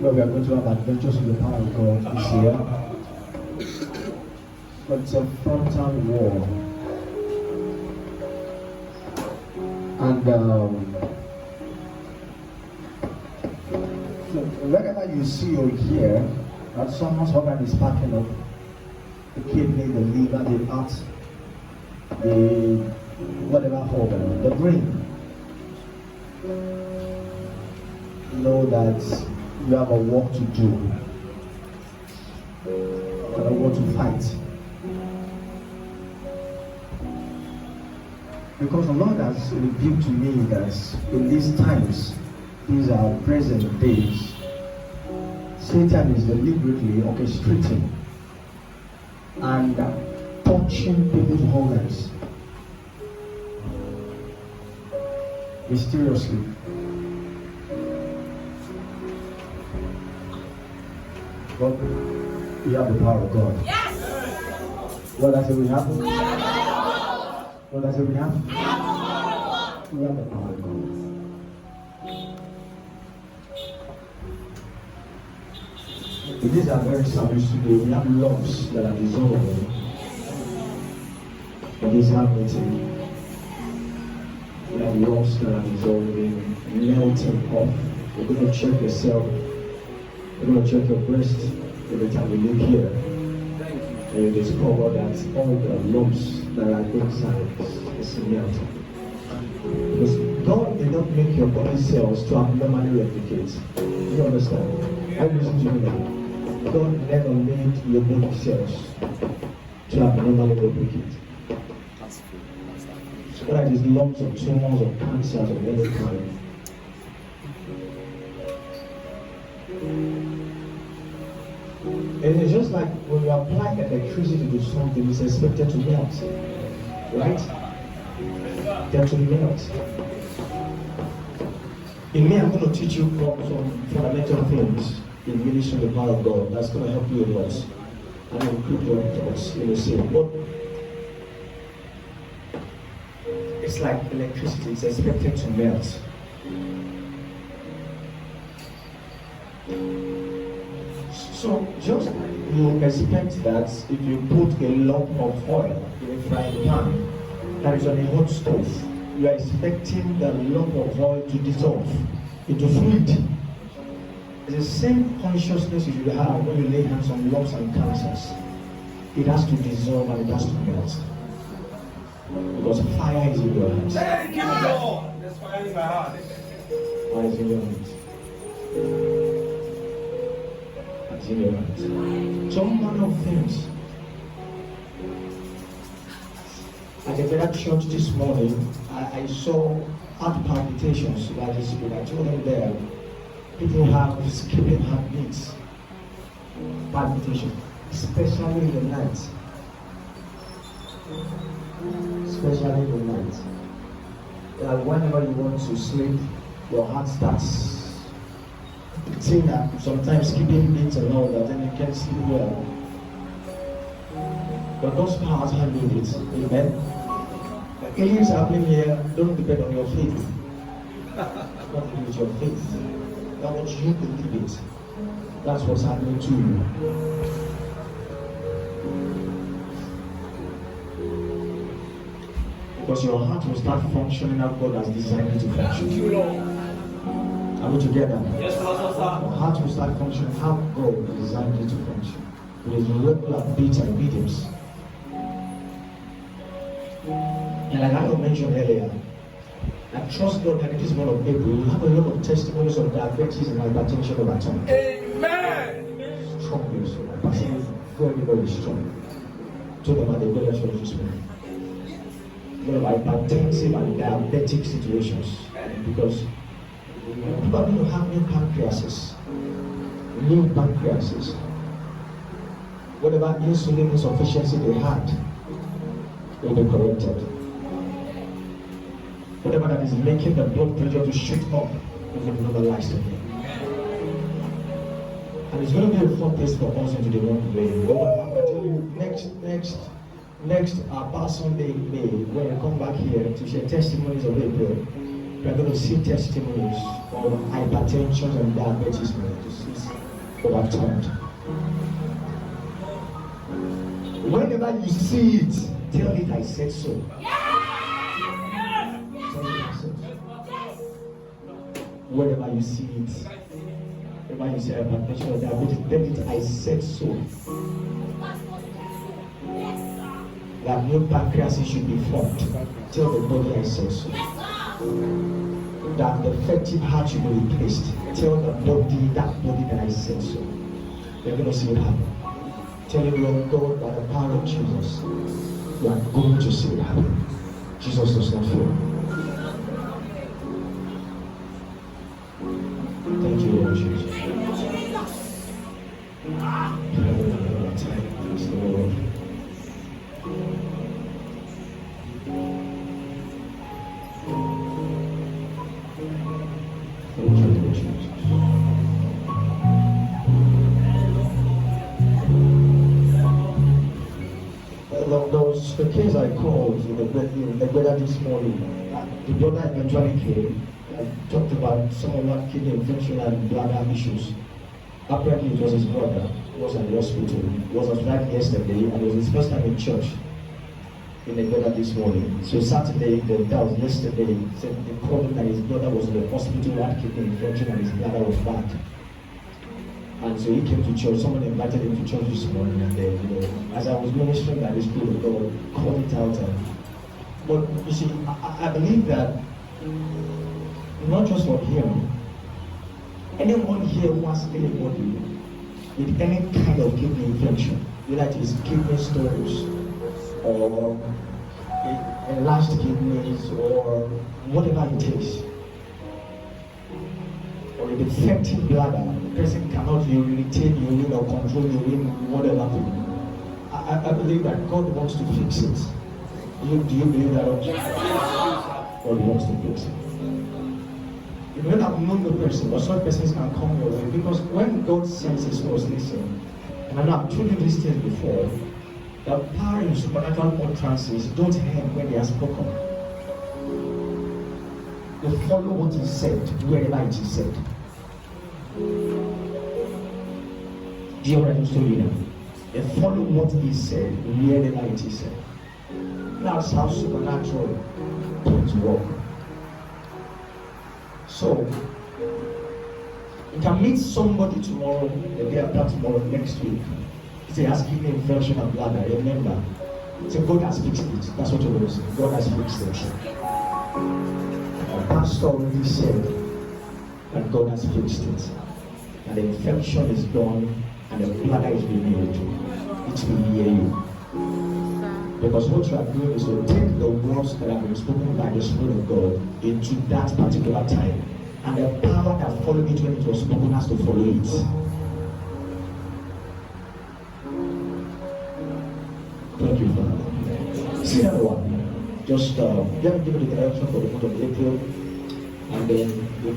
where we are going to have adventures with the power of God this year. But it's a frontal war. And so wherever you see or hear that someone's organ is packing up, the kidney, the liver, the heart, the whatever organ, the brain, know that you have a work to do and a war to fight. Because the Lord has revealed to me that in these times, these are present days, Satan is deliberately orchestrating and touching people's organs mysteriously. But we have the power of God. Yes! What I say we have? We have the power of God. What I say we have? We have the power of God. We have the power of God. In this our very service today, we have loves that are dissolving in this our meeting. We have loves that are dissolving, melting off. We're going to check yourself. We're going to check your breast every time we look here. And you discover that all the lumps that are inside is melting. Because God did not make your body cells to abnormally replicate. You understand? I listen to you now. God never made your body cells to abnormally replicate. So whether it is lumps or tumors or cancers of any kind. And it's just like when you apply electricity to something, it's expected to melt. Right? They're to melt. In me, I'm going to teach you some fundamental things in ministry of the power of God. That's going to help you a lot. And equip your thoughts in the same. But it's like electricity, it's expected to melt. So just you expect that if you put a lump of oil in a frying pan that is on a hot stove, you are expecting the lump of oil to dissolve into fluid. It's the same consciousness you should have when you lay hands on lumps and cancers. It has to dissolve and it has to melt. Because fire is in your hands. Thank you, Lord. There's fire in my heart. Fire is in your hands. It's in your hands. Some manner of things. At the very church this morning, I saw heart palpitations. That is, I told them there, people have skipping heartbeats, palpitation, especially in the night. Especially in the night. Whenever you want to sleep, your heart starts beating up, sometimes skipping beats and all that, and you can't sleep well. But God's power has handled it. Amen. The healings happening here don't depend on your faith. Not with your faith. That what you believe it. That's what's happening to you. Because your heart will start functioning how God has designed it to function. Thank you, Lord. Are we together? Yes, Pastor. Your heart will start functioning how God designed it to function. With regular beats and rhythms. And like I mentioned earlier, I trust God that in this month of April, you have a lot of testimonies of diabetes and hypertension over time. Amen. Strong news. Very, very strong. Told them at the God church this morning. A lot of hypertensive and diabetic situations. Because people are going to have new pancreases. New pancreases. Whatever insulin insufficiency they had will be corrected. Whatever that is making the blood pressure to shoot up will be normalized again. And it's going to be a fun place for us into the month of May. But I'm going to tell you, next Pastor Sunday, May, when we come back here to share testimonies of April, We're going to see testimonies of hypertension and diabetes mellitus overturned. Whenever you see it, tell it I said so. Whenever you see it, whenever you see hypertension or diabetes, tell it I said so. That no pancreas should be formed. Tell the body I said so. That the defective heart should be replaced. Tell the body, that body that I said so. You're going to see it happen. Tell him, Lord God, by the power of Jesus, you are going to see it happen. Jesus does not fail. Thank you, Lord Jesus. Praise the Lord. Thank you, Lord Jesus. There was the case I called in the weather this morning. The brother eventually came and talked about someone kidney infection and bladder issues. Apparently it was his brother who was at the hospital. He was hospitalized yesterday and it was his first time in church in the weather this morning. So Saturday, that was yesterday, said they called him that his brother was in the hospital, had kidney infection and his bladder was bad. And so he came to church. Someone invited him to church this morning, and then, as I was ministering by the Spirit of God, called it out. But you see, I believe that not just for him, anyone here who has anybody with any kind of kidney infection, whether it is kidney stones or enlarged kidneys or whatever it is, or a defective bladder, the person cannot retain urine or control urine, whatever. I believe that God wants to fix it. Do you believe that? God wants to fix it. You may not have known the person, but some persons can come your way, because when God sends His word, listen, and I know I've told you these things before, the power in supernatural utterances don't end when they are spoken. They follow what He said, wherever it is said. Do you understand me now? They follow what He said, wherever it is said. That's how supernatural things work. So, you can meet somebody tomorrow, the day after tomorrow, next week. Say, has kidney infection and bladder. Remember, say, God has fixed it. That's what you will say. God has fixed it. Our pastor already said that God has fixed it. And the infection is gone and the bladder is renewed. It will hear you. Because what you are doing is to take the words that have been spoken by the Spirit of God into that particular time. And the power that followed it when it was spoken has to follow it. Thank you, Father. See everyone. Just let me give you the direction for the month of April. And then we'll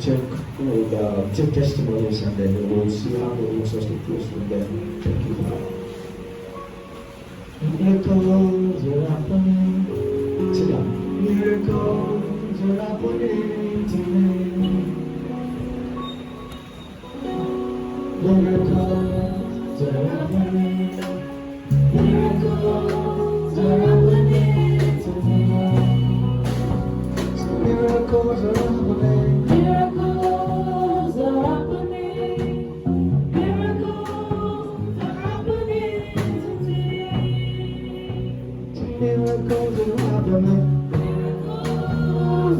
take testimonies, and then we'll see how God wants us to close from there. Thank you, Father. Miracles are happening. Sit down. Miracles are happening today. Miracles are happening. Miracles are happening today. Miracles are happening. Miracles are happening. Miracles are happening today. Miracles are happening. Miracles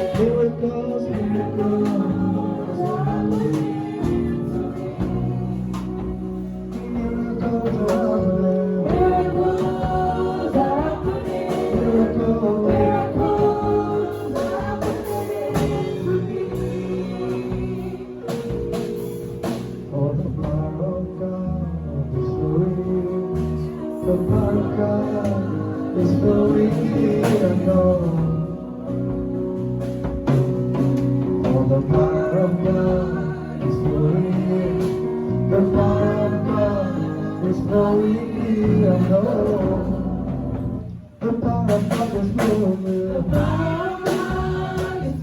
are happening. Miracles, miracles are happening. Miracles are happening. Miracles are happening. Miracles. Oh, the power of God is flowing. The power of God is flowing here now. Oh, the power of God is flowing here. The power of God is flowing here now. The power of God is flowing here. The power of God is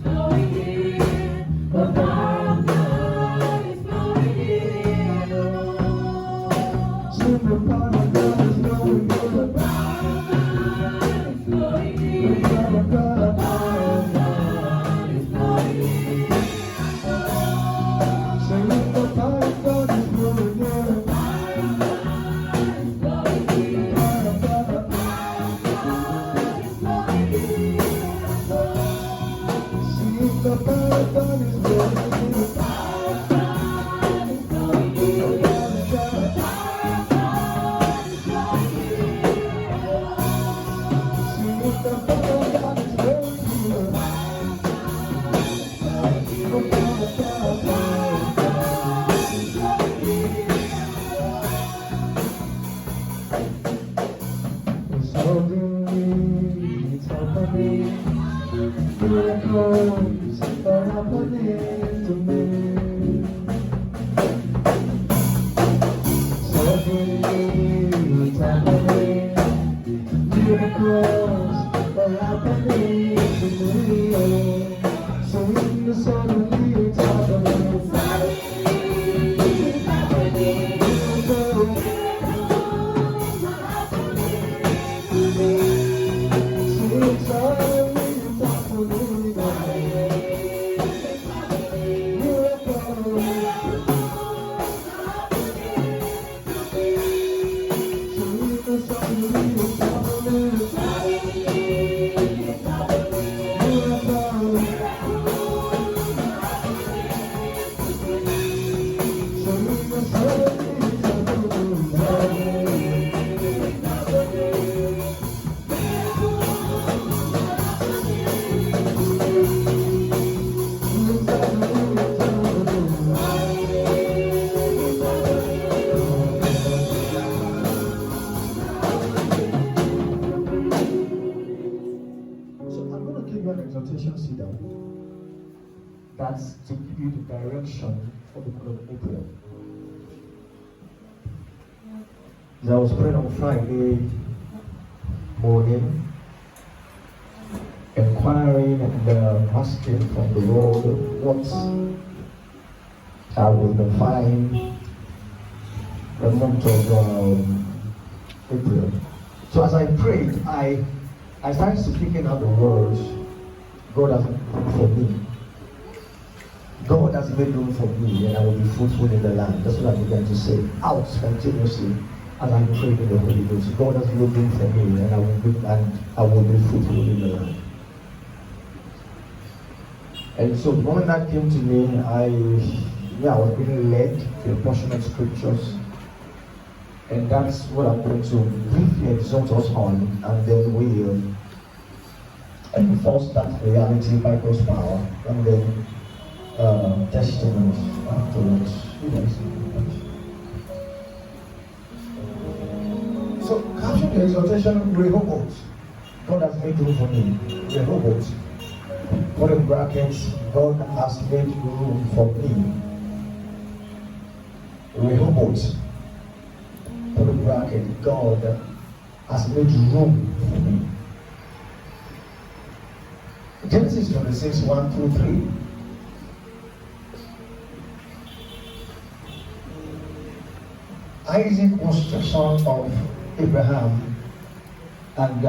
Miracles are happening to me. Suddenly it's happening. Miracles are happening to me. So in the suddenly it's happening. That's to give you the direction for the month of April. I was praying on Friday morning, inquiring and asking from the Lord what I will define the month of April. So as I prayed, I started speaking out the words God has done for me. God has made room for me, and I will be fruitful in the land. That's what I began to say out continuously as I prayed in the Holy Ghost. God has made room for me, and I will be fruitful in the land. And so the moment that came to me, I was being led to a portion of scriptures, and that's what I'm going to briefly exhort us on, and then we'll enforce that reality by God's power, and then testimonies afterwards. So, caption the exhortation, Rehoboth. God has made room for me. Rehoboth. Put in brackets, God has made room for me. Rehoboth. Put in bracket, God has made room for me. Genesis 26, 1 through 3. Isaac was the son of Abraham, and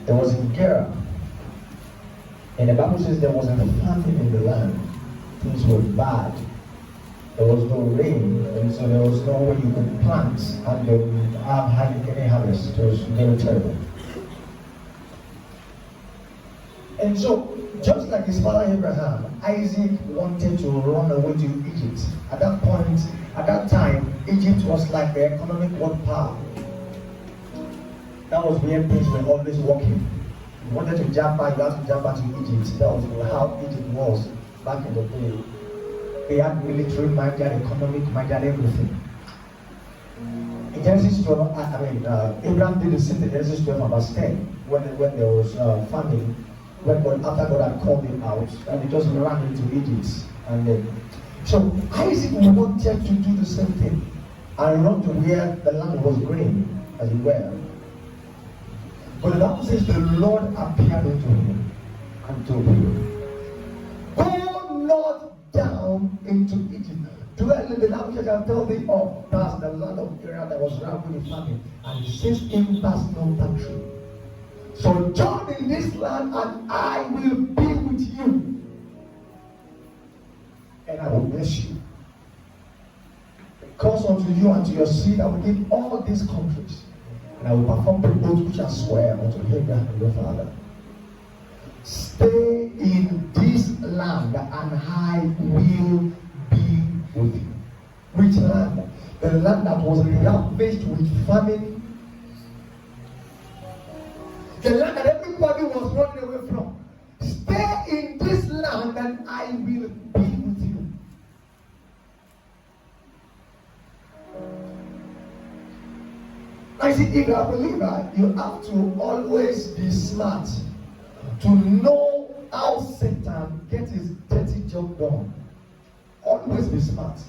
there was in Gerar, and the Bible says there was a famine in the land. Things were bad. There was no rain, and so there was no way you could plant and have any harvest. It was very terrible. And so, just like his father Abraham, Isaac wanted to run away to Egypt. At that point, at that time, Egypt was like the economic world power. That was where things were always working. You wanted to jump back, you had to jump back to Egypt. That was how Egypt was back in the day. They had military might, they had economic might, they had everything. In Genesis 12, Abraham did the same in Genesis 12 verse 10, when there was famine. When after God had called him out, and he just ran into Egypt. And then, so Isaac wanted to do the same thing and run to where the land was green, as it were. But the Bible says the Lord appeared unto him and told him, go not down into Egypt. Dwell in the land which I shall tell thee of. That's the land of Israel that was round with the famine. And he says, in verse number 3. So join in this land, and I will be with you, and I will bless you. Because unto you and to your seed I will give all these countries, and I will perform the oath which I swear unto Abraham your father. Stay in this land, and I will be with you. Which land? The land that was ravaged with famine. The land that everybody was running away from. Stay in this land and I will be with you. I see, if you're a believer, you have to always be smart to know how Satan gets his dirty job done. Always be smart.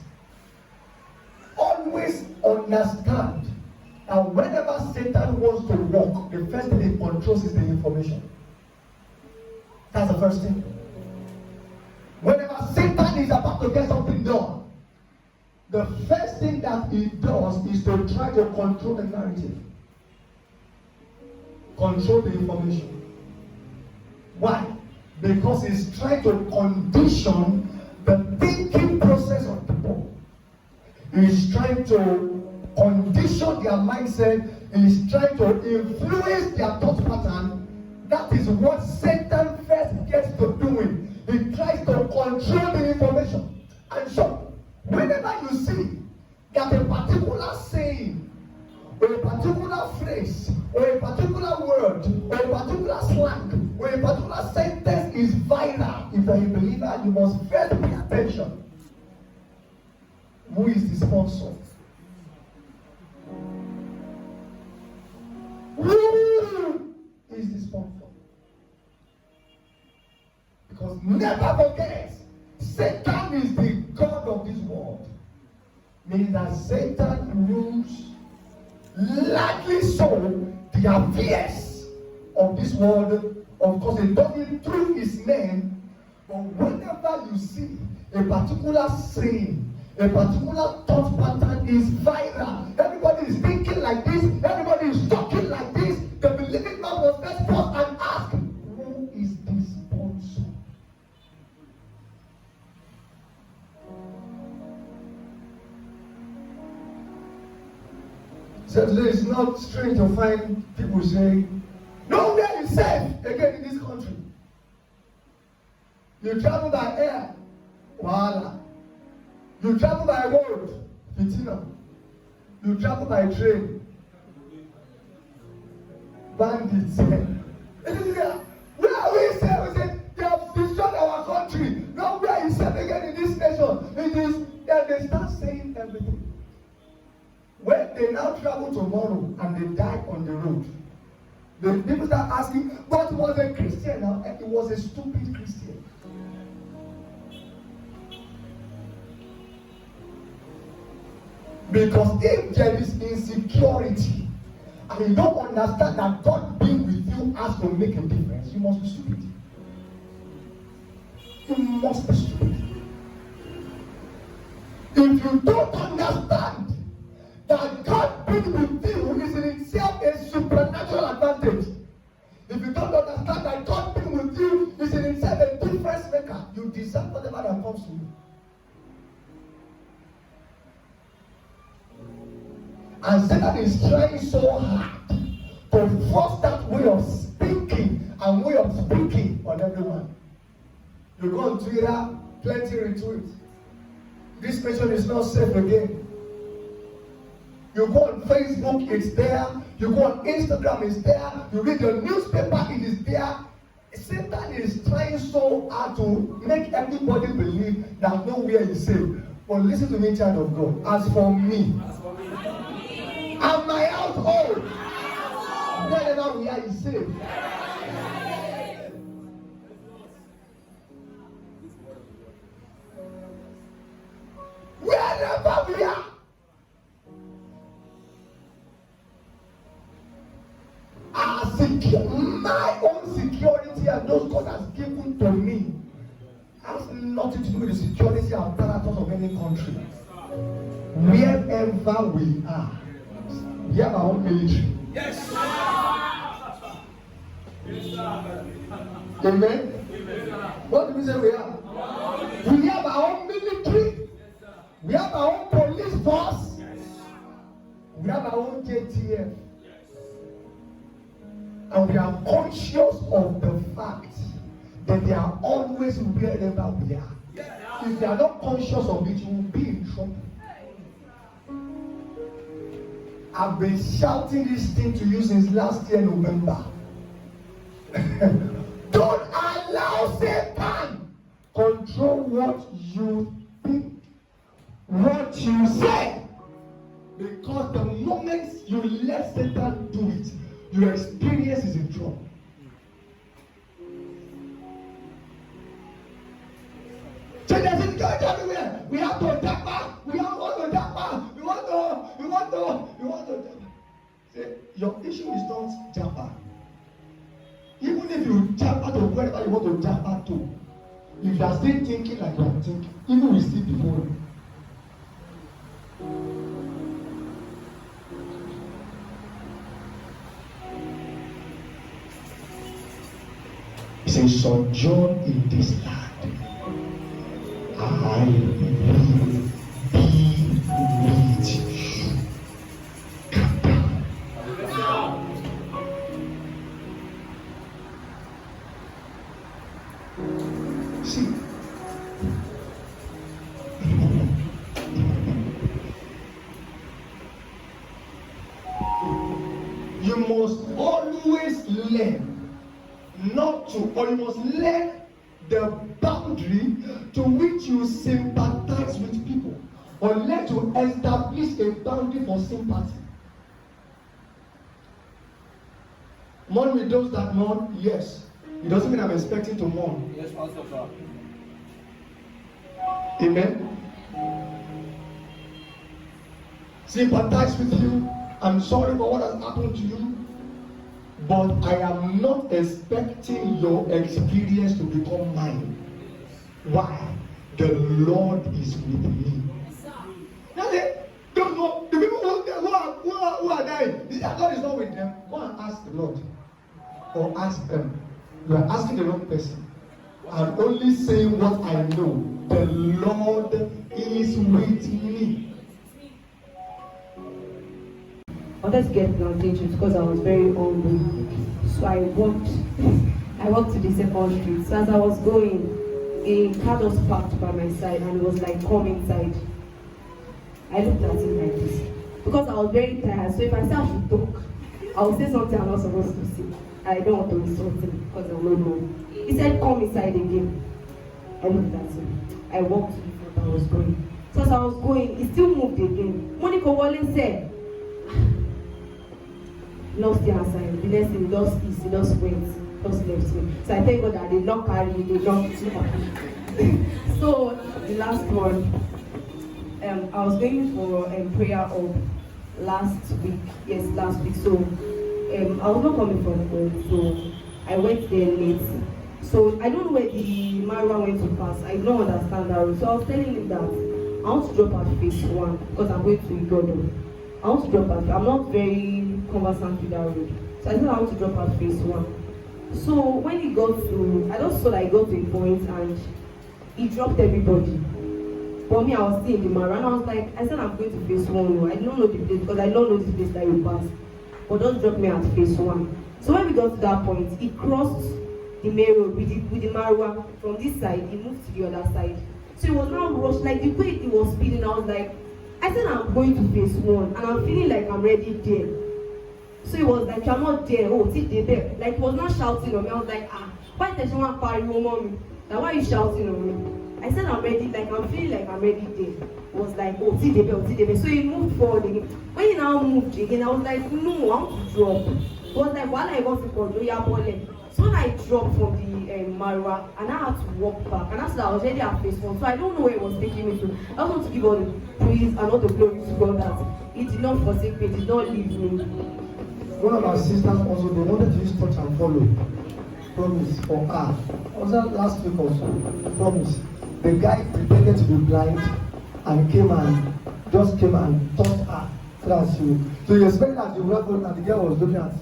Always understand that whenever Satan wants to work, the first thing he controls is the information. That's the first thing. Whenever Satan is about to get something done, the first thing that he does is to try to control the narrative. Control the information. Why? Because he's trying to condition the thinking process of people. He's trying to condition their mindset. He's trying to influence their thought pattern. That is what Satan first gets to doing. He tries to control the information. And so, whenever you see that a particular saying, or a particular phrase, or a particular word, or a particular slang, or a particular sentence is viral, if you're a believer, you must first pay attention. Who is the sponsor? Who is the sponsor? Because never forget, Satan is the God of this world. Meaning that Satan rules largely so the affairs of this world. Of course, he does it through his name. But whenever you see a particular saying, a particular thought pattern is viral, everybody is thinking like this, everybody is talking like this, the believing man was first pause and ask, who is this sponsor? So today it's not strange to find people saying, nowhere is safe again in this country. You travel by air, wahala. You travel by road, fitina. You travel by train, bandits. Where are we safe? We say they have destroyed our country. Nowhere is safe again in this nation. It is, and they start saying everything. When they now travel tomorrow and they die on the road, the people start asking, but was a Christian now? It was a stupid Christian. Because if there is insecurity and you don't understand that God being with you has to make a difference, you must be stupid. You must be stupid. If you don't understand that God being with you is in itself a supernatural advantage, if you don't understand that God being with you is in itself a difference maker, you deserve whatever that comes to you. And Satan is trying so hard to force that way of speaking and way of speaking on everyone. You go on Twitter, plenty retweets. This nation is not safe again. You go on Facebook, it's there. You go on Instagram, it's there. You read your newspaper, it is there. Satan is trying so hard to make everybody believe that nowhere is safe. But listen to me, child of God. As for me, and my household, wherever we are, is safe. Wherever we are. My own security and those God has given to me has nothing to do with the security apparatus of any country. Wherever we are, we have our own military. Yes. Amen. What do we say we have? We have our own military. We have our own police force. We have our own JTF. And we are conscious of the fact that they are always wherever we are. If you are not conscious of it, you will be in trouble. I've been shouting this thing to you since last year, November. Don't allow Satan control what you think, what you say. Because the moment you let Satan do it, your experience is in trouble. So there's security everywhere. We have to jump. We want to jump. We want to. Say, your issue is not jump. Even if you jump out of wherever you want to jump out to, if you are still thinking like you are thinking, even we see before you. He says, sojourn in this land. I will be with you. Come down. See, you must always learn not to, or you must learn the boundary to which you sympathize with people, or learn to establish a boundary for sympathy. Mourn with those that mourn, yes. It doesn't mean I'm expecting to mourn. Yes, Pastor. Amen. Sympathize with you. I'm sorry for what has happened to you, but I am not expecting your experience to become mine. Why? The Lord is with me. Now they don't know. The people who are dying, is that God is not with them? Go and ask the Lord, or ask them. You are asking the wrong person. I'm only saying what I know. The Lord is with me. I wanted to get plantations because I was very hungry. So I walked to the second street. So as I was going, a car was parked by my side and it was like, come inside. I looked at him like this. Because I was very tired. So if I say I should talk, I will say something I'm not supposed to say. I don't want to insult him because I'm not knowing. He said, come inside again. I looked at him. I walked to the front. I was going. So as I was going, he still moved again. Monica Wallen said, lost the answer. The next thing, lost east, he just went, just left me. So I thank God that they not carry me, they not too. So the last one, I was going for prayer of last week. Yes, last week. So I was not coming from home, so I went there late. So I don't know where the Marwa went to pass. I don't understand that road. So I was telling him that I want to drop at phase 1 because I'm going to Igodo. I want to drop at, I'm not very conversant with that road. So I said I want to drop at phase 1. So when he got to, I just saw that he got to a point and he dropped everybody. For me, I was still in the Marwa and I was like, I said I'm going to phase 1. I don't know the place because I don't know the place that you passed. But just drop me at phase 1. So when we got to that point, he crossed the main road with the Marwa from this side, he moved to the other side. So he was now rushed, like the way he was speeding, I was like, I said I'm going to phase 1 and I'm feeling like I'm ready there. So he was like, I'm not there, oh, see there. Like he was not shouting on me. I was like, why does someone party mommy? Like why are you shouting on me? I said I'm ready, like I'm feeling like I'm ready there. He was like, oh, see there. So he moved forward again. When he now moved again, I was like, no, I want to drop. He was like, while I got to control your body. So when I dropped from the Marwa and I had to walk back, and after that I was already at phase 1, so I don't know where it was taking me to. I just want to give all the praise and all the glory to God that He did not forsake me, He did not leave me. One of our sisters also, they wanted to use touch and follow. Promise for her. Was that last week also? Promise. The guy pretended to be blind and came and taught her. So you expect that you were and the girl was looking at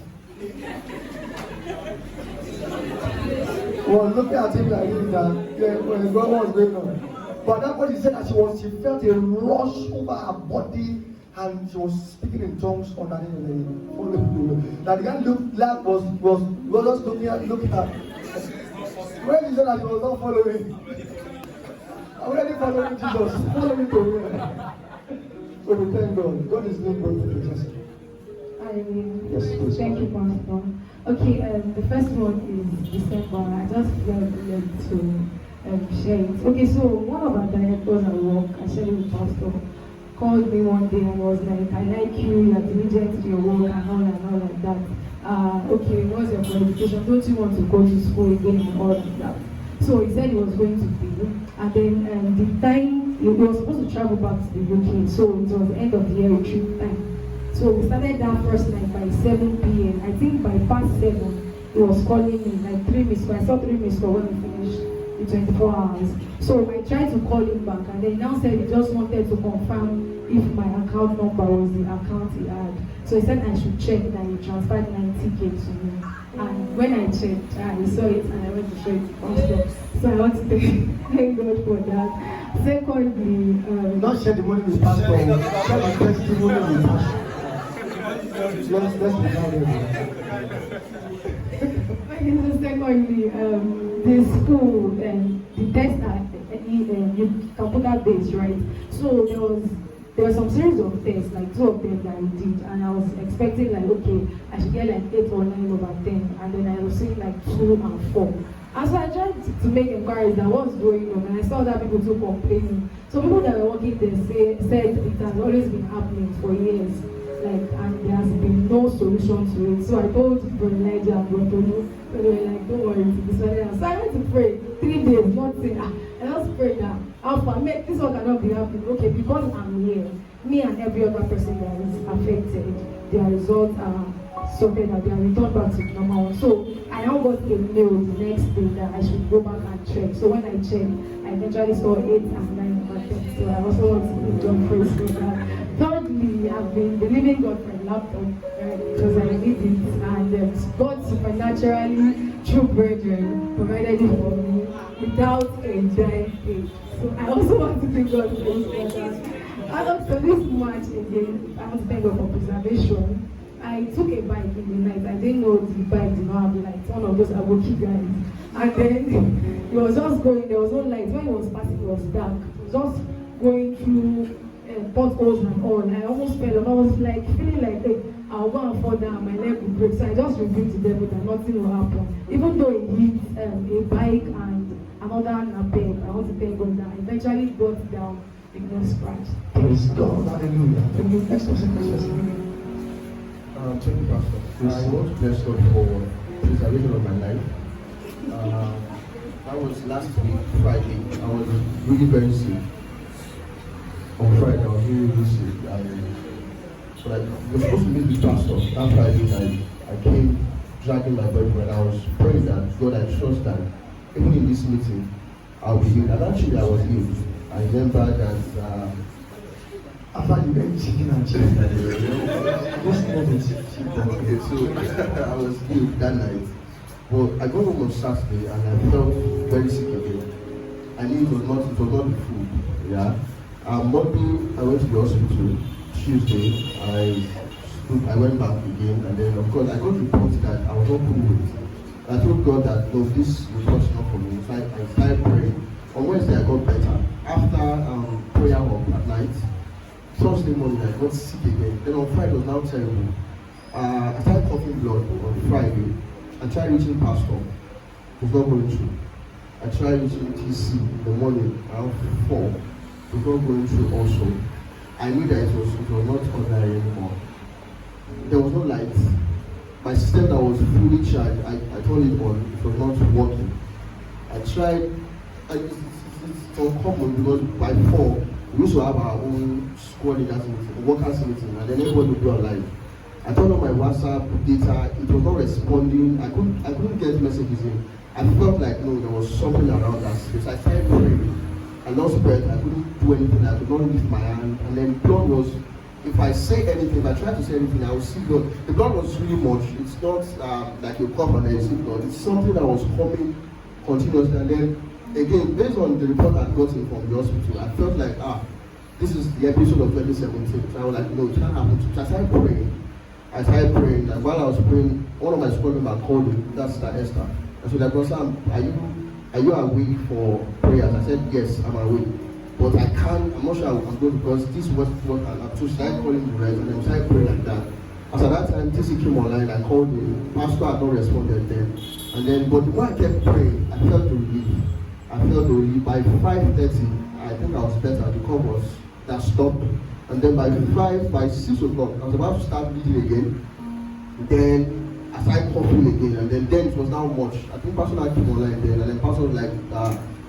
looking at him like this, when God was going on. But that what he said that she felt a rush over her body and she was speaking in tongues underneath the following. That the guy was just looking at. When he said that he was not following, I'm already following Jesus. Follow me to where? So we thank God. God is doing good for us. Yes, Thank you, Pastor. Okay, the first one is December. I just felt led to share it. Okay, so one of our directors at work, I shared it with Pastor. called me one day and was like, I like you, you are diligent in your work and all like that. Okay, what's your qualification? Don't you want to go to school again and all like that? So he said he was going to pay. And then the time, he was supposed to travel back to the UK, so it was the end of the year retreat time. So we started that first night by 7 p.m. I think by past 7, he was calling me, like 3 missed calls. I saw 3 missed calls when we finished the 24 hours. So I tried to call him back, and then he now said he just wanted to confirm if my account number was the account he had. So he said I should check that he transferred 90K to me. And when I checked, I saw it and I went to show it to Pastor. So I want to thank God for that. Secondly, Not share the money with pastor. Share the testimony with pastor. Let's be secondly, the school and the tests are computer based, right? So there was some series of tests, like 2 of them that I did, and I was expecting like, okay, I should get like 8 or 9 over 10, and then I was seeing like 2 and 4. And so I tried to make inquiries that what's going on, and I saw that people too complaining. So people that were working there said it has always been happening for years, like, and there has been no solution to it. So I told Brother Elijah and Brother Tolu, so they were like, don't worry, this one. So I went to pray 3 days, nothing. I just prayed that Alpha, this one cannot be happening. Okay, because I'm here, me and every other person that is affected, their results are sorted out, they are returned back to normal. So I now got a mail the next day that I should go back and check. So when I checked, I eventually saw 8 and 9 over 10. So I also want to give God praise for that. Thirdly, I've been believing God for a laptop because I need it, and God supernaturally, through brethren, provided it for me without a dime paid. So I also want to thank God for that. And also this March again, I want to thank God for preservation. I took a bike in the night. I didn't know the bike did not have lights, one of those Aboki guys. And then it was just going, there was no light. When it was passing, it was dark. It was just going through potholes and all. I almost fell, and I was like feeling like, hey, I'll go and fall down, my leg will break. So I just rebuked the devil that nothing will happen. Even though it hit a bike and another napep, I want to thank God that I eventually got down with no scratch. Praise God. Hallelujah. Next question. Thank you, Pastor. I want to bless God for preservation of my life. That was last week, Friday. I was really very sick. On Friday, I was really sick. So I was supposed to meet with Pastor. That Friday night, I came dragging my boyfriend. I was praying that God, I trust that even in this meeting, I'll be healed. And actually, I was healed. I remember that. After you ate chicken and chicken. Okay, so I was healed that night. But I got home on Saturday and I felt very sick again. I knew it was not the food. Yeah. Monday I went to the hospital. Tuesday I went back again, and then of course I got reports that I was not cool with it. I told God that no, this report is not for me. So I started praying. On Wednesday I got better. After prayer walk at night, Thursday morning I got sick again. Then on Friday it was now terrible. I started coughing blood on Friday. I tried reaching Pastor. It was not going through. I tried reaching TC in the morning around 4. It was not going through also. I knew that it was not ordinary anymore. There was no light. My system that was fully charged, I turned it on. It was not working. I tried. It's uncommon because by 4 we used to have our own squad leaders meeting, workers meeting, and then everybody would be online. I turned on my WhatsApp data, it was not responding. I couldn't get messages in. I felt like no, there was something around that space. I started praying. I lost breath, I couldn't do anything, I could not lift my hand, and then blood was, if I say anything, if I try to say anything, I would see blood. The blood was really much. It's not like you cough and then you see blood. It's something that was coming continuously, and then again, based on the report I got in from the hospital, I felt like, this is the episode of 2017. So I was like, no, it can't happen. So I started praying. And while I was praying, one of my squad members called me, that's Esther. I said, like, Sam, are you awake for prayers? I said, yes, I'm awake. But I'm not sure I can go because this was what I have to start calling the rest, and then started praying like that. As at that time, TC came online, I called him, Pastor had not responded then. And then, but the more I kept praying, I felt the relief. By 5:30, I think I was better. The cough was that stopped. And then by 6 o'clock, I was about to start bleeding again. Then I started coughing again, and then it was now much. I think Pastor came online then, and then Pastor was like,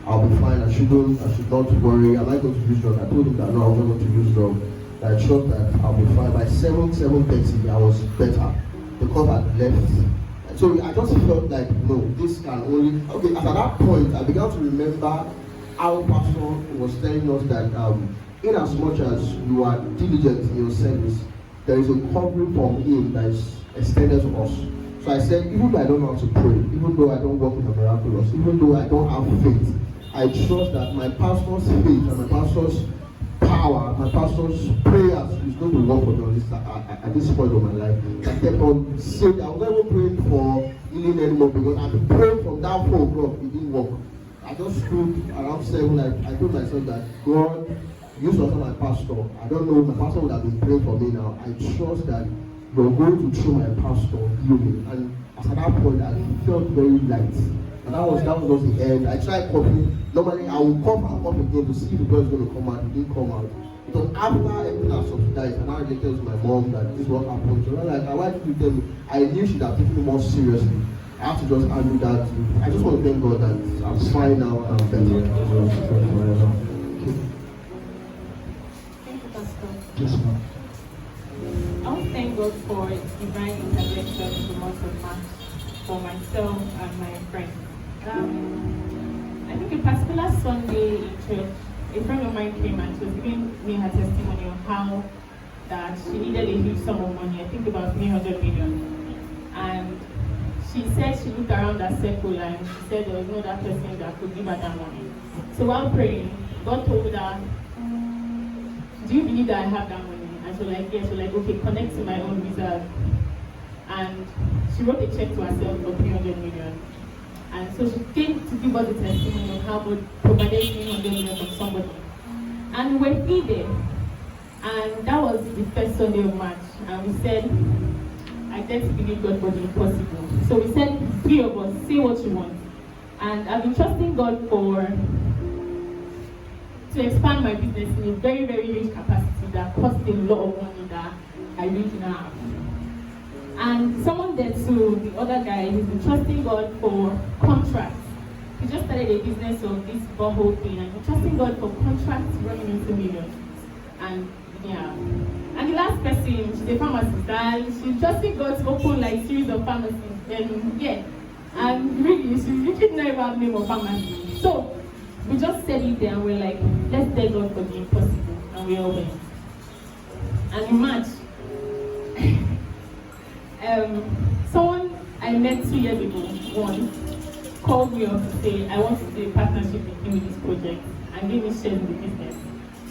I'll be fine, I should not worry. Am I going to use drugs? I told him that no, I was not going to use drugs. I trust that I'll be fine. By 7:30, I was better. The cough had left. So I just felt like, no, this can only... Okay, at that point, I began to remember how Pastor was telling us that in as much as you are diligent in your service, there is a covering from him that is extended to us. So I said, even though I don't know how to pray, even though I don't work in the miraculous, even though I don't have faith, I trust that my pastor's faith and my pastor's power, my pastor's prayers is going to work for me at this point of my life. I kept on saying, I was never praying for healing anymore because I've been praying from that 4 o'clock, it didn't work. I just stood around 7, I told myself that God, you are my pastor. I don't know, my pastor would have been praying for me now. I trust that you're going to, through my pastor, heal me. And at that point, I felt very light. And that was just the end. I tried coughing. Normally, I would cough and cough again to see if the blood is going to come out. It didn't come out. It was after everything had subsidized, and I related to my mom that this is what happened. So I was like, why did you tell me? I knew she'd have taken it more seriously. I have to just handle that. I just want to thank God that I'm fine now and I'm better. Thank you, Pastor. Yes, ma'am. I want to thank God for divine intervention in the month of March for myself and my friends. I think a particular Sunday in church, a friend of mine came and she was giving me her testimony of how that she needed a huge sum of money, I think about 300 million. And she said she looked around that circle and she said there was no other person that could give her that money. So while praying, God told her, do you believe that I have that money? And she was like, yes. She was like, okay, connect to my own reserve. And she wrote a check to herself for 300 million. And so she came to give us the testimony of how God provided 300 million from somebody. And we were free there. And that was the first Sunday of March. And we said, I dare to believe God for the impossible. So we said, 3 of us, say what you want. And I've been trusting God to expand my business in a very, very huge capacity that cost a lot of money that I really didn't have. And someone there too, the other guy, he's been trusting God for contracts. He just started a business of this borehole thing, and he's trusting God for contracts running into millions. And yeah. And the last person, she's a pharmacist, and she's trusting God to open like series of pharmacies. And yeah. And really, she didn't know about the name of pharmacy. So we just said it there and we're like, let's thank God for the impossible. And we all went. And in March, someone I met 2 years ago once called me up to say, I want to do a partnership with you with this project and give me shares in the business.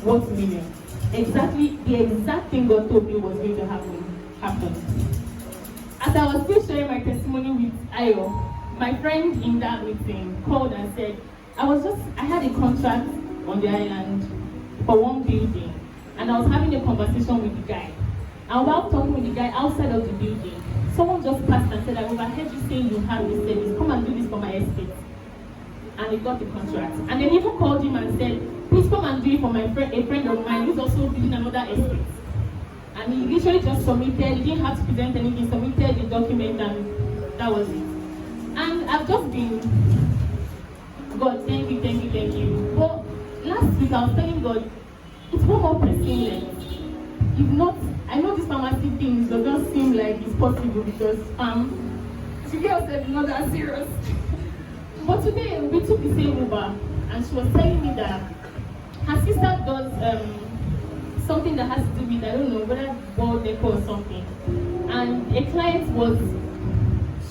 What million? Exactly, the exact thing God told me was going to happen. As I was still sharing my testimony with Ayo, my friend in that meeting called and said, I had a contract on the island for one building, and I was having a conversation with the guy. And while talking with the guy outside of the building, someone just passed and said, I overheard you saying you have this service, come and do this for my estate. And he got the contract. And then he even called him and said, please come and do it for a friend of mine who's also building another estate. And he literally just submitted, he didn't have to present anything, submitted the document, and that was it. And I've just been, God, thank you. But last week I was telling God, it's one more person left. If not, I know this pharmacy thing does not seem like it's possible because she girl said not that serious. But today we took the same Uber and she was telling me that her sister does something that has to do with, I don't know, whether World Decor or something. And a client was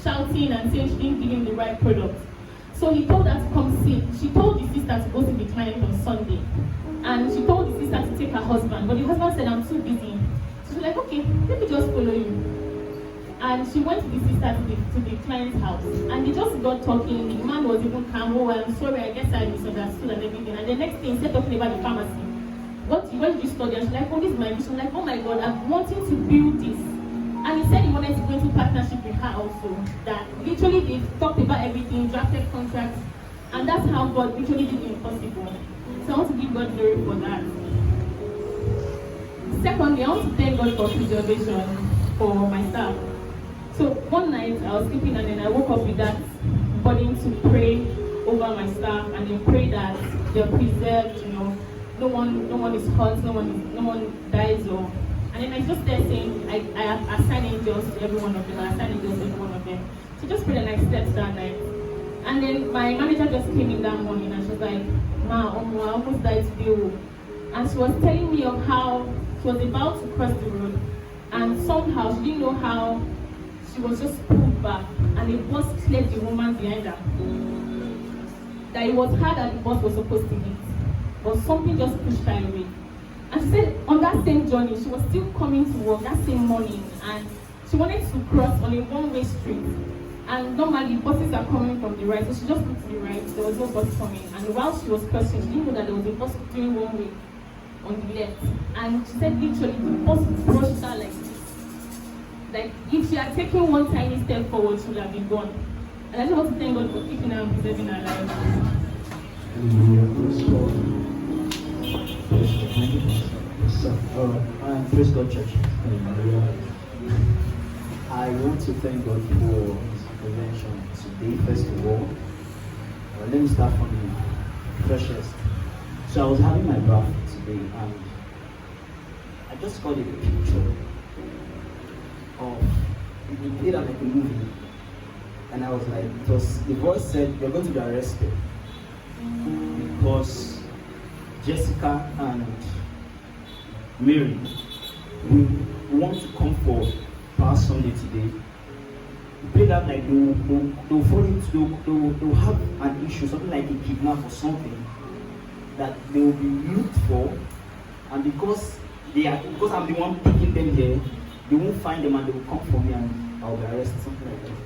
shouting and saying she didn't give him the right product. So he told her to come see. She told the sister to go see the client on Sunday. And she told the sister to take her husband. But the husband said, I'm too busy. So she was like, okay, let me just follow you. And she went to the sister to the client's house. And they just got talking. The man was even calm. Oh, I'm sorry, I guess I misunderstood and everything. And the next thing, instead of talking about the pharmacy, where did you study? And she's like, oh, this is my mission. Like, oh my God, I'm wanting to build this. And he said he wanted to go into partnership with her also. That literally they talked about everything, drafted contracts, and that's how God literally did the impossible. So I want to give God glory for that. Secondly, I want to thank God for preservation for my staff. So one night I was sleeping and then I woke up with that burden to pray over my staff and then pray that they're preserved, no one is hurt, no one dies or. And then I just there saying I have assigned angels to every one of them, I assigned angels to every one of them. So just pray the next steps that night. And then my manager just came in that morning and she was like, Ma, I almost died today. And she was telling me of how she was about to cross the road and somehow she didn't know how she was just pulled back and the bus cleared the woman behind her. That it was her that the bus was supposed to hit, but something just pushed her away. And she said on that same journey, she was still coming to work that same morning and she wanted to cross on a one-way street. And normally buses are coming from the right, so she just looked to the right, there was no bus coming. And while she was crossing, she didn't know that there was a bus doing one way on the left. And she said literally the bus brushed her like this. Like if she had taken one tiny step forward, she would have been gone. And I just want to thank God for keeping her and preserving her life. Hallelujah. Praise God. Praise God. Yes, sir. Praise God, church. Hallelujah. I want to thank God for His intervention today, first of all. Let me start from the freshest. So I was having my bath today and I just got a picture of it played out like a movie. And I was like, the voice said, you're going to be arrested because Jessica and Mary will want to come for Past Sunday today. It played out like they'll fall into, they'll have an issue, something like a kidnap or something that they will be looked for, and because I'm the one picking them here, they won't find them and they will come for me and I'll be arrested, something like that.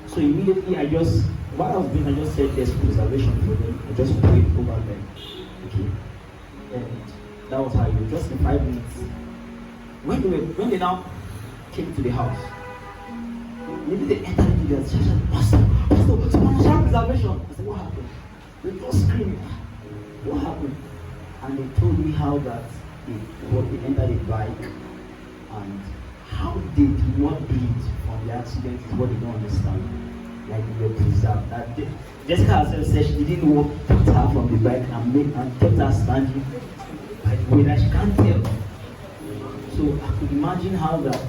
So immediately I just said there's preservation for them. I just prayed over them. Okay. And that was how it was, just in 5 minutes. When they now came to the house, maybe they entered into their church and Pastor, supernatural preservation. I said, what happened? They just screaming. What happened? And they told me how that they entered a bike and how they did not bleed from the accident is what they don't understand. Like they were preserved. That Jessica herself said she didn't walk her from the bike and kept her standing by the way that she can't tell. So I could imagine how that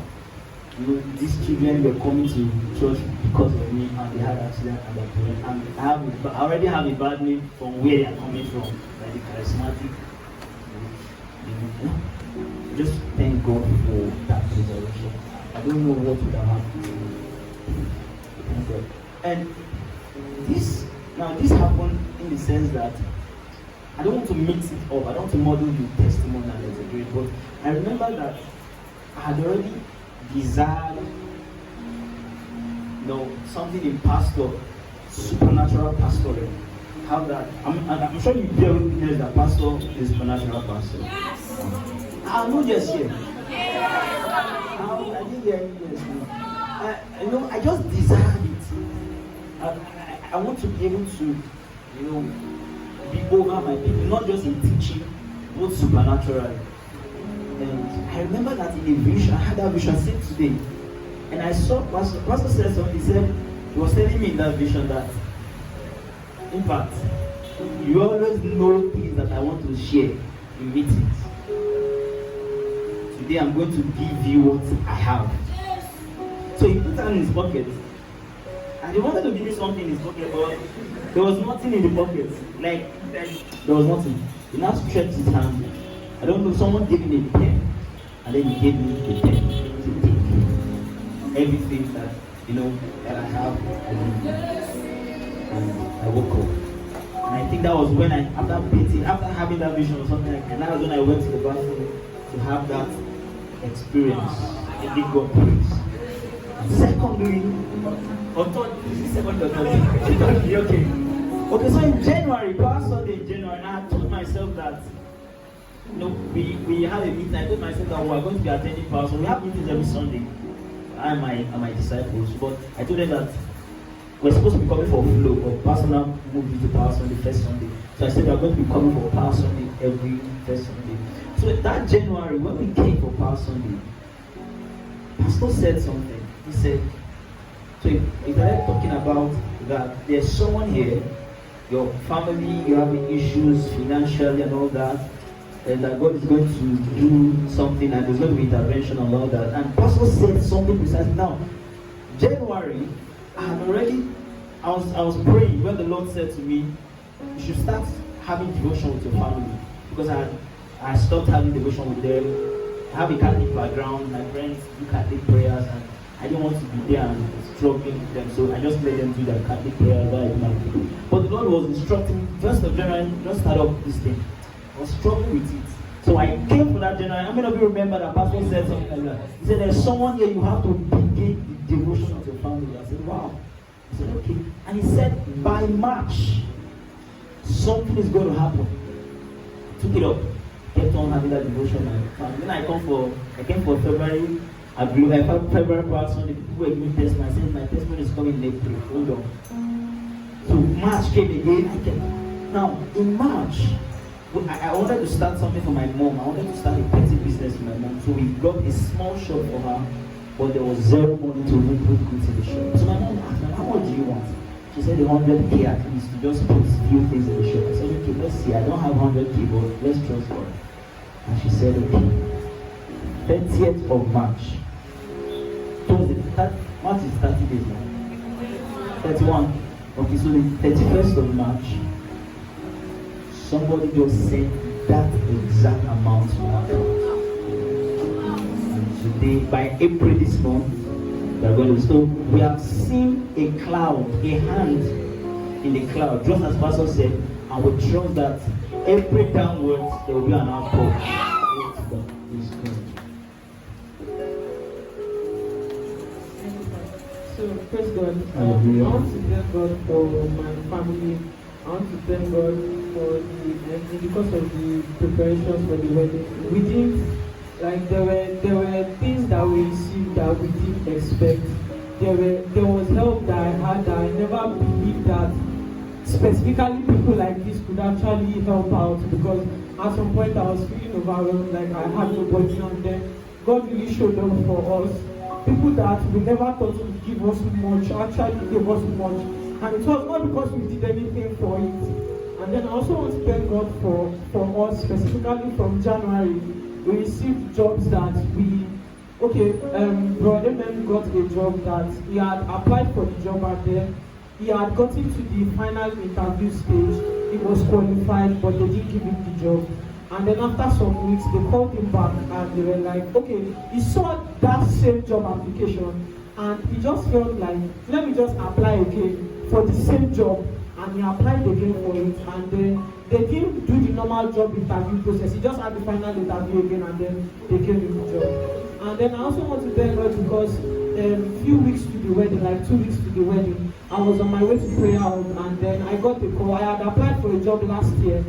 these children were coming to church because of me and they had an accident and I already have a bad name from where they are coming from, like the charismatic. Just thank God for that preservation. I don't know what would have happened. Thank God. And this happened in the sense that I don't want to mix it up. I don't want to model the testimony and exaggerate, but I remember that I had already desired something in pastor, supernatural pastoring. How that I'm sure you bear witness that pastor is supernatural pastor. Yes. I'm not just here. I didn't hear yes. I just desired it. I want to be able to, be over my people, not just in teaching, but supernaturally. And I remember that in a vision, I had that vision same today. And I saw Pastor said something, he was telling me in that vision that, in fact, you always know things that I want to share in meetings. Today I'm going to give you what I have. So he put that in his pocket. And he wanted to give me something in his pocket, but there was nothing in the pocket. Like there was nothing. He now stretched his hand. I don't know, someone gave me a pen. And then he gave me a pen to take everything that, that I have. And I woke up. And I think that was when after having that vision or something like that, and that was when I went to the bathroom to have that experience. I give God praise. Secondly, okay, so in January, last Sunday in January, I told myself that, we had a meeting. I told myself that we are going to be attending Power Sunday. We have meetings every Sunday. I and my disciples, but I told them that we're supposed to be coming for flow, but personal moved to Power Sunday first Sunday. So I said we are going to be coming for Power Sunday every first Sunday. So that January, when we came for Power Sunday, Pastor said something. He said, so he started talking about that there's someone here, your family, you're having issues financially and all that, and that God is going to do something and there's going to be intervention and all that. And Pastor said something precisely. Now, January, I was praying when the Lord said to me, you should start having devotion with your family, because I stopped having devotion with them. I have a Catholic background, my friends do Catholic prayers, and I didn't want to be there and struggling with them, so I just let them do their Catholic prayers while I do my thing. But the Lord was instructing, 1st of January, just start up this thing. I was struggling with it. So I came for that January. How many of you remember that Pastor said something like that? He said, there's someone here, you have to begin the devotion of your family. I said, wow. He said, okay. And he said, by March, something is going to happen. Took it up. Kept on having that devotion. Then I came for February. I grew February Power Sunday. People were giving testimony. I said, my testimony is coming in April. Hold on. So March came again. Now, in March, I wanted to start something for my mom. I wanted to start a petty business for my mom. So we got a small shop for her, but there was zero money to put goods in the shop. So my mom asked me, how much do you want? She said 100K at least to just put a few things in the shop. I said, okay, let's see. I don't have 100K, but let's trust God. And she said, okay. 30th of March. March is 30 days now. 31. Okay, so the 31st of March, somebody just sent that exact amount to my account. And today, by April this month, we are going to. So we have seen a cloud, a hand in the cloud, just as Pastor said, and we trust that April downwards there will be an outpour. So praise God. I want to thank God for my family. I want to thank God for because of the preparations for the wedding. We didn't, like, there were things that we received that we didn't expect. There was help that I had that I never believed that specifically people like this could actually help out, because at some point I was feeling overwhelmed, like I had nobody on them. God really showed up for us. People that we never thought would give us much actually gave us much. And it was not because we did anything for it. And then I also want to thank God for us, specifically from January. We received jobs that Brother Men got a job that he had applied for the job, and then he had gotten to the final interview stage. He was qualified, but they didn't give him the job. And then after some weeks, they called him back and they were like, okay, he saw that same job application and he just felt like, let me just apply again for the same job. And he applied again for it, and then they didn't do the normal job interview process. He just had the final interview again, and then they gave him the job. And then I also want to thank God because a few weeks to the wedding, like 2 weeks to the wedding, I was on my way to prayer hall, and then I got a call. I had applied for a job last year,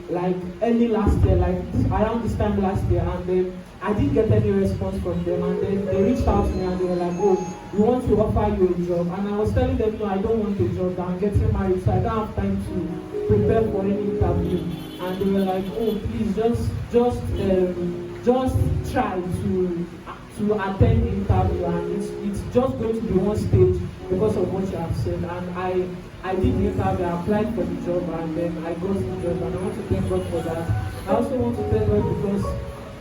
like early last year, like around this time last year, and then I didn't get any response from them, and then they reached out to me and they were like, oh, we want to offer you a job. And I was telling them, no, I don't want a job, I'm getting married, so I don't have time to prepare for any interview. And they were like, oh, please just try to attend the interview, and it's just going to be one stage because of what you have said. And I did the interview, I applied for the job, and then I got the job, and I want to thank God for that. I also want to thank God because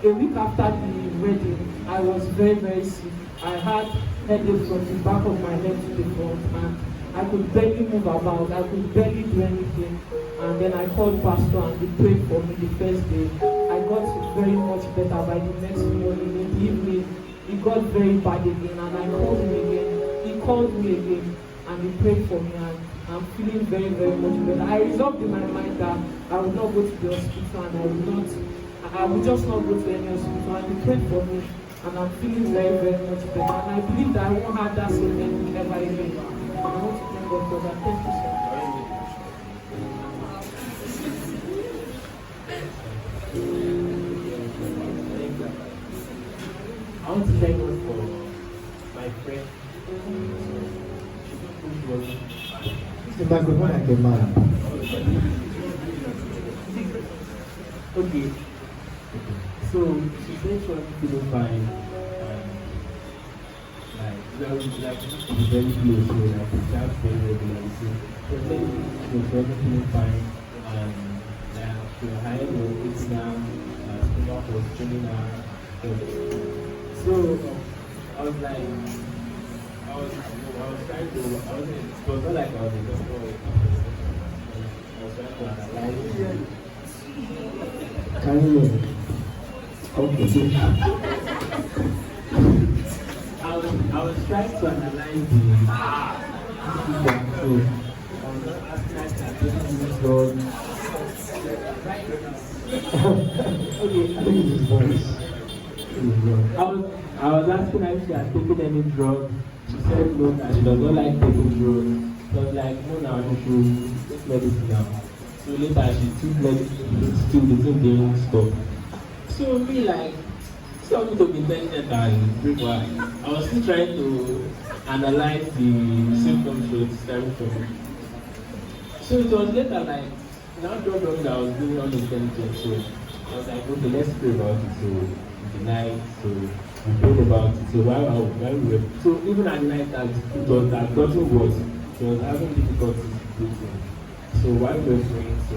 a week after the wedding, I was very, very sick. I had headache from the back of my head to the front, and I could barely move about, I could barely do anything. And then I called Pastor and he prayed for me the first day. I got very much better. By the next morning, in the evening, it got very bad again, and I called him again. He called me again and he prayed for me, and I'm feeling very, very much better. I resolved in my mind that I would not go to the hospital, and I would just not go to any hospital, and he prayed for me, and I'm feeling very, very much better. And I believe that I won't have that same ending ever again. And I want to thank God for that. Thank you, sir. I want to thank God for my friend. The microphone like a man. Okay. she said she was feeling fine, and like that was like very close, so like we chat very regularly. So then she was feeling fine, and like she was hired or eating her, school was training her. So I was like, I was trying to, it was not like I was a doctor. I was trying to analyze. Can you? Okay. I was trying to analyze the feedback, so I was not asking her to take this drug. Okay, I think it's his voice. I was asking her if she had taken any drug. She said no, that she does not like taking drugs. So I was like, no, now you should take medicine now. So later she took medicine, still the thing didn't stop. So me like, something to be mentioned and break why. I was still trying to analyze the symptoms she was describing from me. So it was later like, now drug that I was doing unintelligent. So I was like, okay, let's pray about it. So the night, so we prayed about it. So while we were, so even at night that it was that gotten worse, she was having difficulties breathing. So while we were praying, so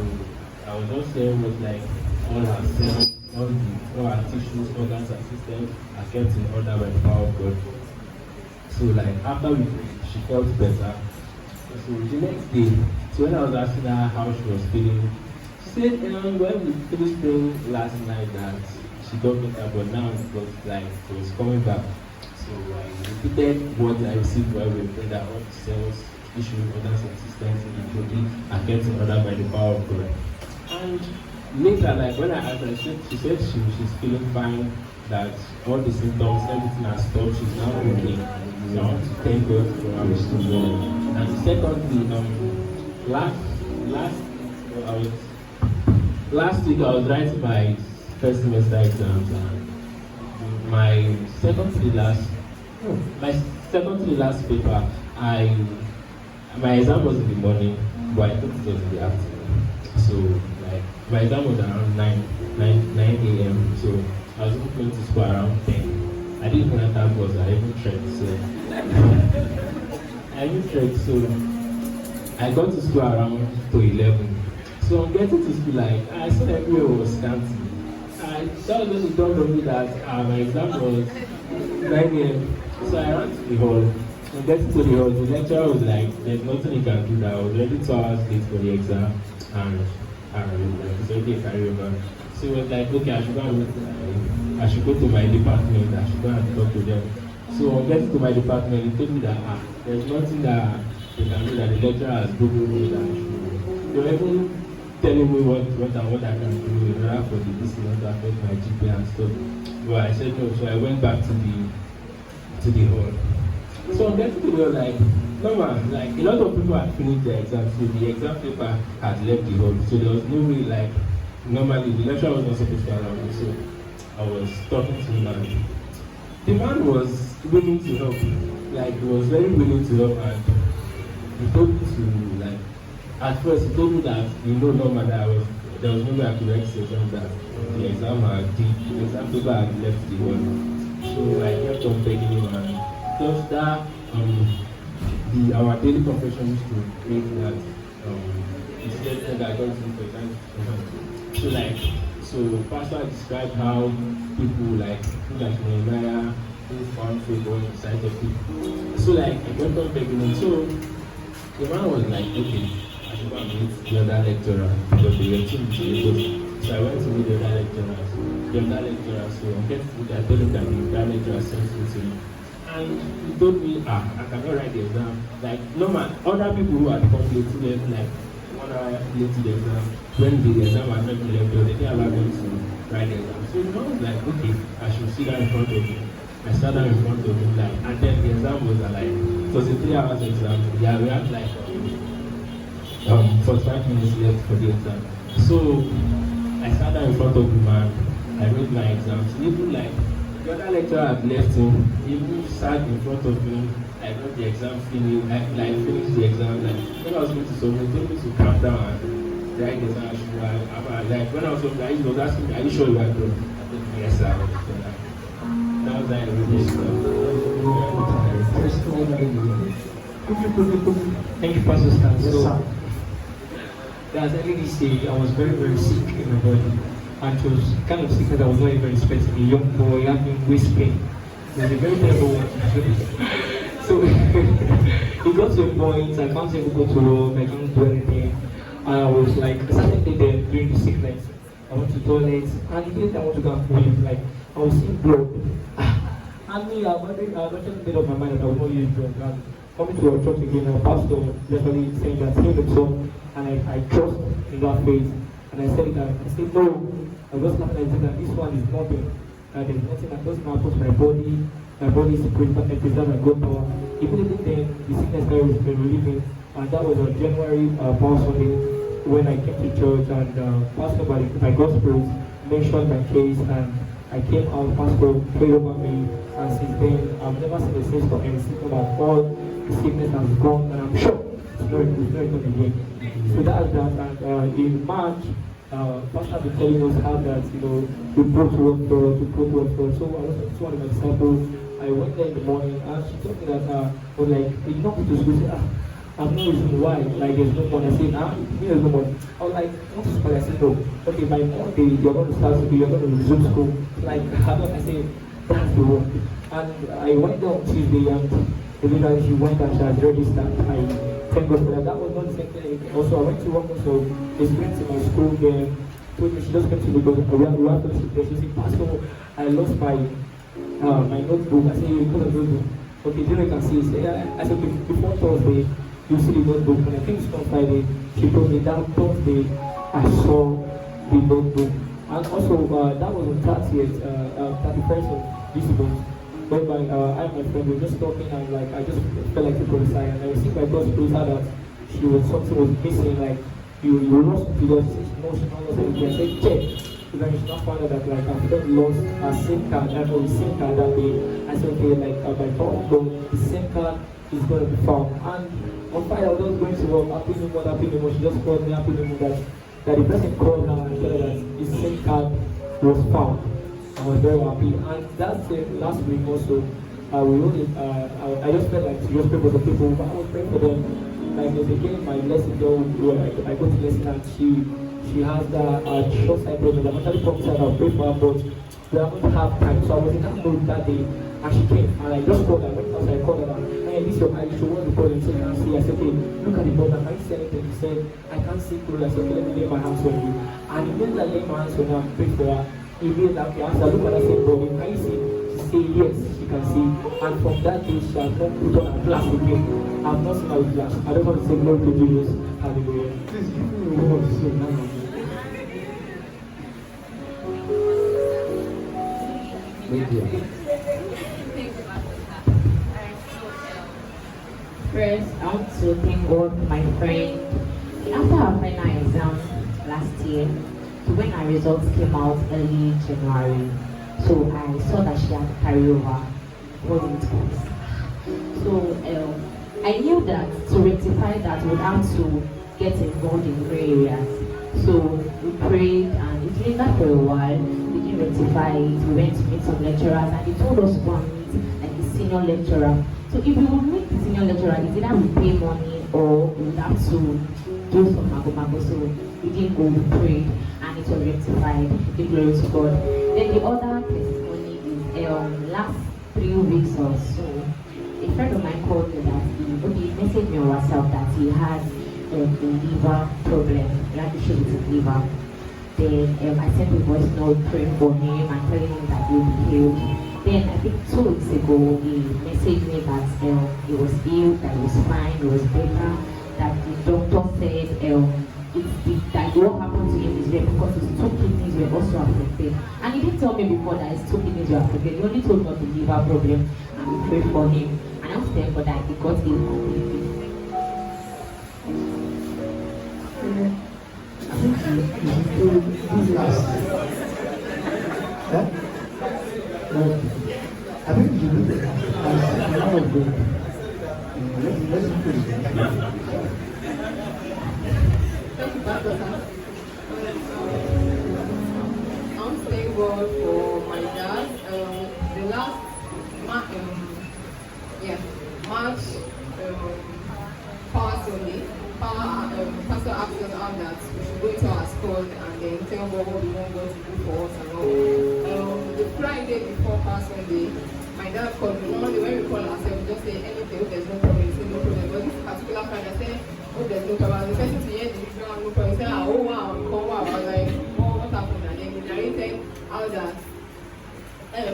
I was just saying was like all her cells, all our tissues, organs and systems are kept in order by the power of God. So like after we prayed, she felt better. So the next day, so when I was asking her how she was feeling, she said, when we finished praying last night that she got better, but now it was like it was coming back. So I repeated what I received while we prayed, that all the cells, tissues, organs and systems in the body are kept in order by the power of God. And later, like when I asked her, she said she's feeling fine, that all the symptoms, everything has stopped, she's now okay. So I want to thank God for how she's doing. And secondly, last week I was writing my first semester exams, and my second to the last paper, my exam was in the morning, but I thought it was in the afternoon. So like my exam was around 9 a.m. So I was going to school around 10. I didn't even enter bus, I even trekked. So I got to school around to 11. So I'm getting to school like I saw everywhere was scanty. That was when it dawned on me that my exam was 9 a.m. So I ran to the hall. I'm getting to the hall, the lecturer was like, there's nothing you can do now. I was already 2 hours late for the exam, and it's already a carryover. So it was like, okay, I should go to my department, I should go and talk to them. So on getting to my department, he told me that there's nothing that they can do, that the lecturer has broken rules, that they were even telling me what I can do in order for the this not to affect my GPA and stuff. But I said no, so I went back to the hall. So I'm getting to the hall like, normal, like a lot of people had finished their exam, so the exam paper had left the hall. So there was no way, like, normally the lecturer was not supposed to allow me, so I was talking to him, and the man was willing to help. Like, he was very willing to help, and he told me to, like, at first he told me that, normal that there was no way I could write the exam, that the exam paper had left the hall. So I kept on begging him, and just that our daily confession used to make that he said that I got to for exam. So Pastor described how people like Nehemiah who found favor in the sight of people. So like I went on begging him. So the man was like, okay, I should go and meet the other lecturer because they were team. So I went to meet the other lecturer. So I'm getting I told him that the other lecturer sent me to him. And he told me, I cannot write the exam. Like, no man, other people who had completed like 1 hour late to the exam, when the exam was not left, they didn't allow them to write the exam. So I was like, okay, I should sit down in front of him. I sat down in front of him, like, and then the exam was like, it was a 3 hours exam. Yeah, we had like 45 minutes left for the exam. So I sat down in front of him and I wrote my exams. Even like the other lecturer had left him, he even sat in front of me. I got the exam finished, finished the exam. Like when I was going to submit, he told me to calm down and write the exam. Like when I was submitting, he was asking me, are you sure you are done? I said, Yes, sir. That was like everything. Thank you, Pastor Stan. Yes, So, sir. as early this day, I was very, very sick in my body. And it was kind of sickness I was not even expecting. A young boy having waist pain. It was a very terrible one. So, it got to a point, I can't even go to work, I can't do anything. And I was like, a certain day there during the sickness, I went to the toilet, and immediately I want to go and pee, like, I was seeing blood. And me, I've actually made up my mind that I will not use drugs. And coming to our church again, our pastor definitely saying that he himself, and I trust in that faith. And I said it, I said, no, I was laughing at it, that this one is nothing. There's nothing that doesn't happen to my body. My body is preserved by God power. Immediately then, the sickness guy was relieving. And that was on January Power Sunday when I came to church, and Pastor by God's grace mentioned my case, and I came out, Pastor prayed over me, and since then I've never seen a sense of any symptom at all. The sickness has gone, and I'm sure it's not going again. So that's that. And in March, Pastor has been telling us how that we put to work for. So I was talking to one of my disciples. I went there in the morning, and she told me that but like they did not go to school. She said, I've no reason why, like there's no money. I said, there's no money. I was like, what is school? I said, no. Okay, by Monday, you're going to start school, you're going to resume school. Like, I said, that's the work. And I went there on Tuesday, and the leader, she went and she has registered. I thank God for that. That was not the same thing. Also, I went to work also, experience in my school there. Told me she just came to me because we have to sit. She said, Pastor, I lost my notebook. I said, because of notebook. Okay, then I can see. I said, okay, before Thursday, you see the notebook. And I think it's on Friday. She told me that Thursday I saw the notebook. And also, that was on 31st of this month. Whereby I and my friend were just talking, and like I just felt like to prophesy, and I received by God's grace that something was missing, like you lost something. She said no, she not lost anything. I said check. Then she not found out that like I've lost a SIM card, or the SIM card that day. I said okay, like by phone, the SIM card is going to be found. And on Friday I was just going to work, happy no more. She just called me, happy no more that the person called her and told her that the SIM card was found. I was very happy, and that's the last week also. I just felt like to just pray for the people, but I was praying for them. Like there's again my lesson girl where I go to lesson, and she has the short side problem. I'm actually prophesied I'll pray for her, but we haven't had time. So I was in that mood that day, and she came, and I just called her. When I called her, hey, this is your eye, you should want the problem. So you can see. I said, okay, look at the problem. Can you see anything? She said, I can't see through. I said, okay, let me lay my hands on you. And immediately I lay my hands on her and prayed for her. Immediately after I look at her, say, Bobby, can you see? She said, yes, she can see. And from that day, she has not put on her glass again. I've not seen her with glass. I don't want to say glory to Jesus. Hallelujah. Please give me a word to say now. First, I want to thank God for my friend. After her final exam last year, so when her results came out early January, so I saw that she had to carry over what it was. So I knew that to rectify that, we would have to get involved in gray areas. So we prayed, and it lingered for a while. We didn't rectify it. We went to meet some lecturers, and they told us to go and meet like the senior lecturer. So if we would meet the senior lecturer, it's either we pay money or we would have to do some mago. So we didn't go, we prayed, and it was rectified. The glory to God. Then the other testimony is last 3 weeks or so, a friend of mine called me that he messaged me on WhatsApp that he has a liver problem, he had issue with his liver. Then I sent a voice note praying for him and telling him that he will be healed. Then I think 2 weeks ago, he messaged me that he was ill, that he was fine, he was better, that the doctor said that what happened to him is rare because his 2 kidneys were also affected. And he didn't tell me before that his 2 kidneys were affected. He only told me of the liver problem, and we prayed for him. And I was thankful for that he got healed completely. I think you do last. I think you do the last. Let's put it. Thank you, Pastor. I want to thank God for my dad. The last March Power Sunday, Pastor asked us out that we should go into our school and then tell God what we want God to do for us and all. The Friday before Power Sunday, my dad called me. Normally when we call ourselves, we just say anything, oh, there's no problem, say no problem. But this particular Friday, I said, oh, there's no problem. The person to hear the video, no problem. He said, oh wow, wow. I was like, oh, what happened? And then he narrated how that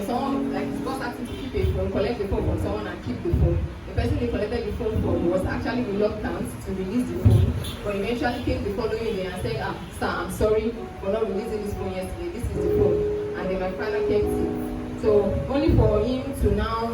someone, like his boss asked him to keep a phone, collect the phone from someone and keep the phone. The person he collected the phone from was actually reluctant to release the phone, but eventually came the following day and said, sir, I'm sorry for not releasing this phone yesterday. This is the phone. And then my father kept it. So only for him to now,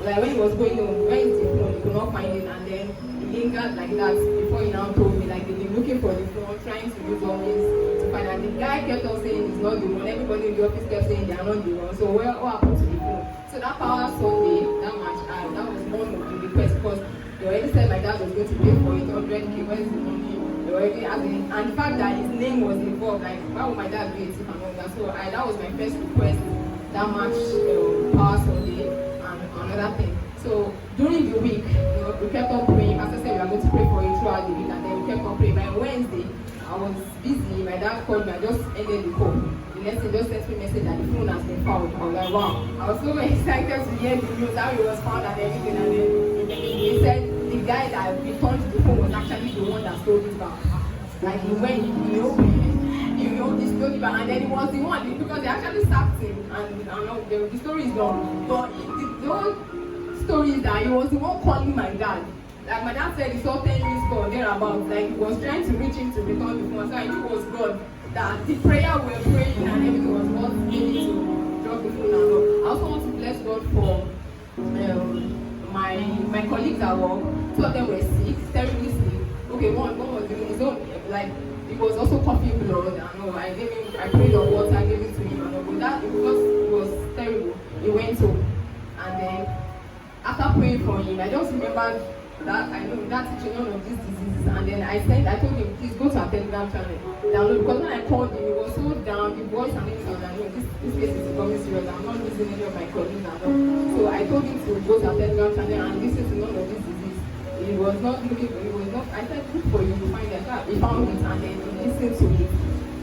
like when he was going home, where is the phone? He could not find it, and then he lingered like that before he now told me, like they've been looking for the phone, trying to use all means to find it. The guy kept on saying it's not the one. Everybody in the office kept saying they are not the one. So what happened to the phone? So that Power Sunday, that match, that was one of the requests because they already said my dad was going to pay for it, 100K. Where's the money? They already asked him, and the fact that his name was involved, like why would my dad do it if and all that? So that was my first request. That much Power Sunday and another thing. So during the week, we kept on praying. Pastor said we are going to pray for you throughout the week, and then we kept on praying. By Wednesday, I was busy. My dad called me. I just ended the call. The next day, just sent me a message that the phone has been found. I was like, wow. I was so excited to hear the news how it was found and everything. And then he said the guy that returned the phone was actually the one that stole it back. Like he went, this story back, and then he was the one because they actually sacked him, and the story is long. But the whole story is that he was the one calling my dad. Like my dad said, he saw 10 minutes call thereabouts. Like he was trying to reach him to return the phone. So I knew it was God. That the prayer we were praying and everything was what made me to drop the phone and all. I also want to bless God for my colleagues at work. 2 of them were sick, terribly sick. Okay, one was doing his own, like it was also coughing blood and all. I prayed on water, I gave it to him and all. But that, because it was terrible, he went home. And then after praying for him, I just remembered that I know that teaching none of these diseases, and then I told him, please go to our Telegram channel, download, because when I called him, he was so down, the voice and everything, and I know this case is becoming serious, I'm not losing any of my colleagues and all. So I told him to go to our Telegram channel and listen to none of these diseases. He was not looking for, I said, look for you to find that. He found it and then he listened to it.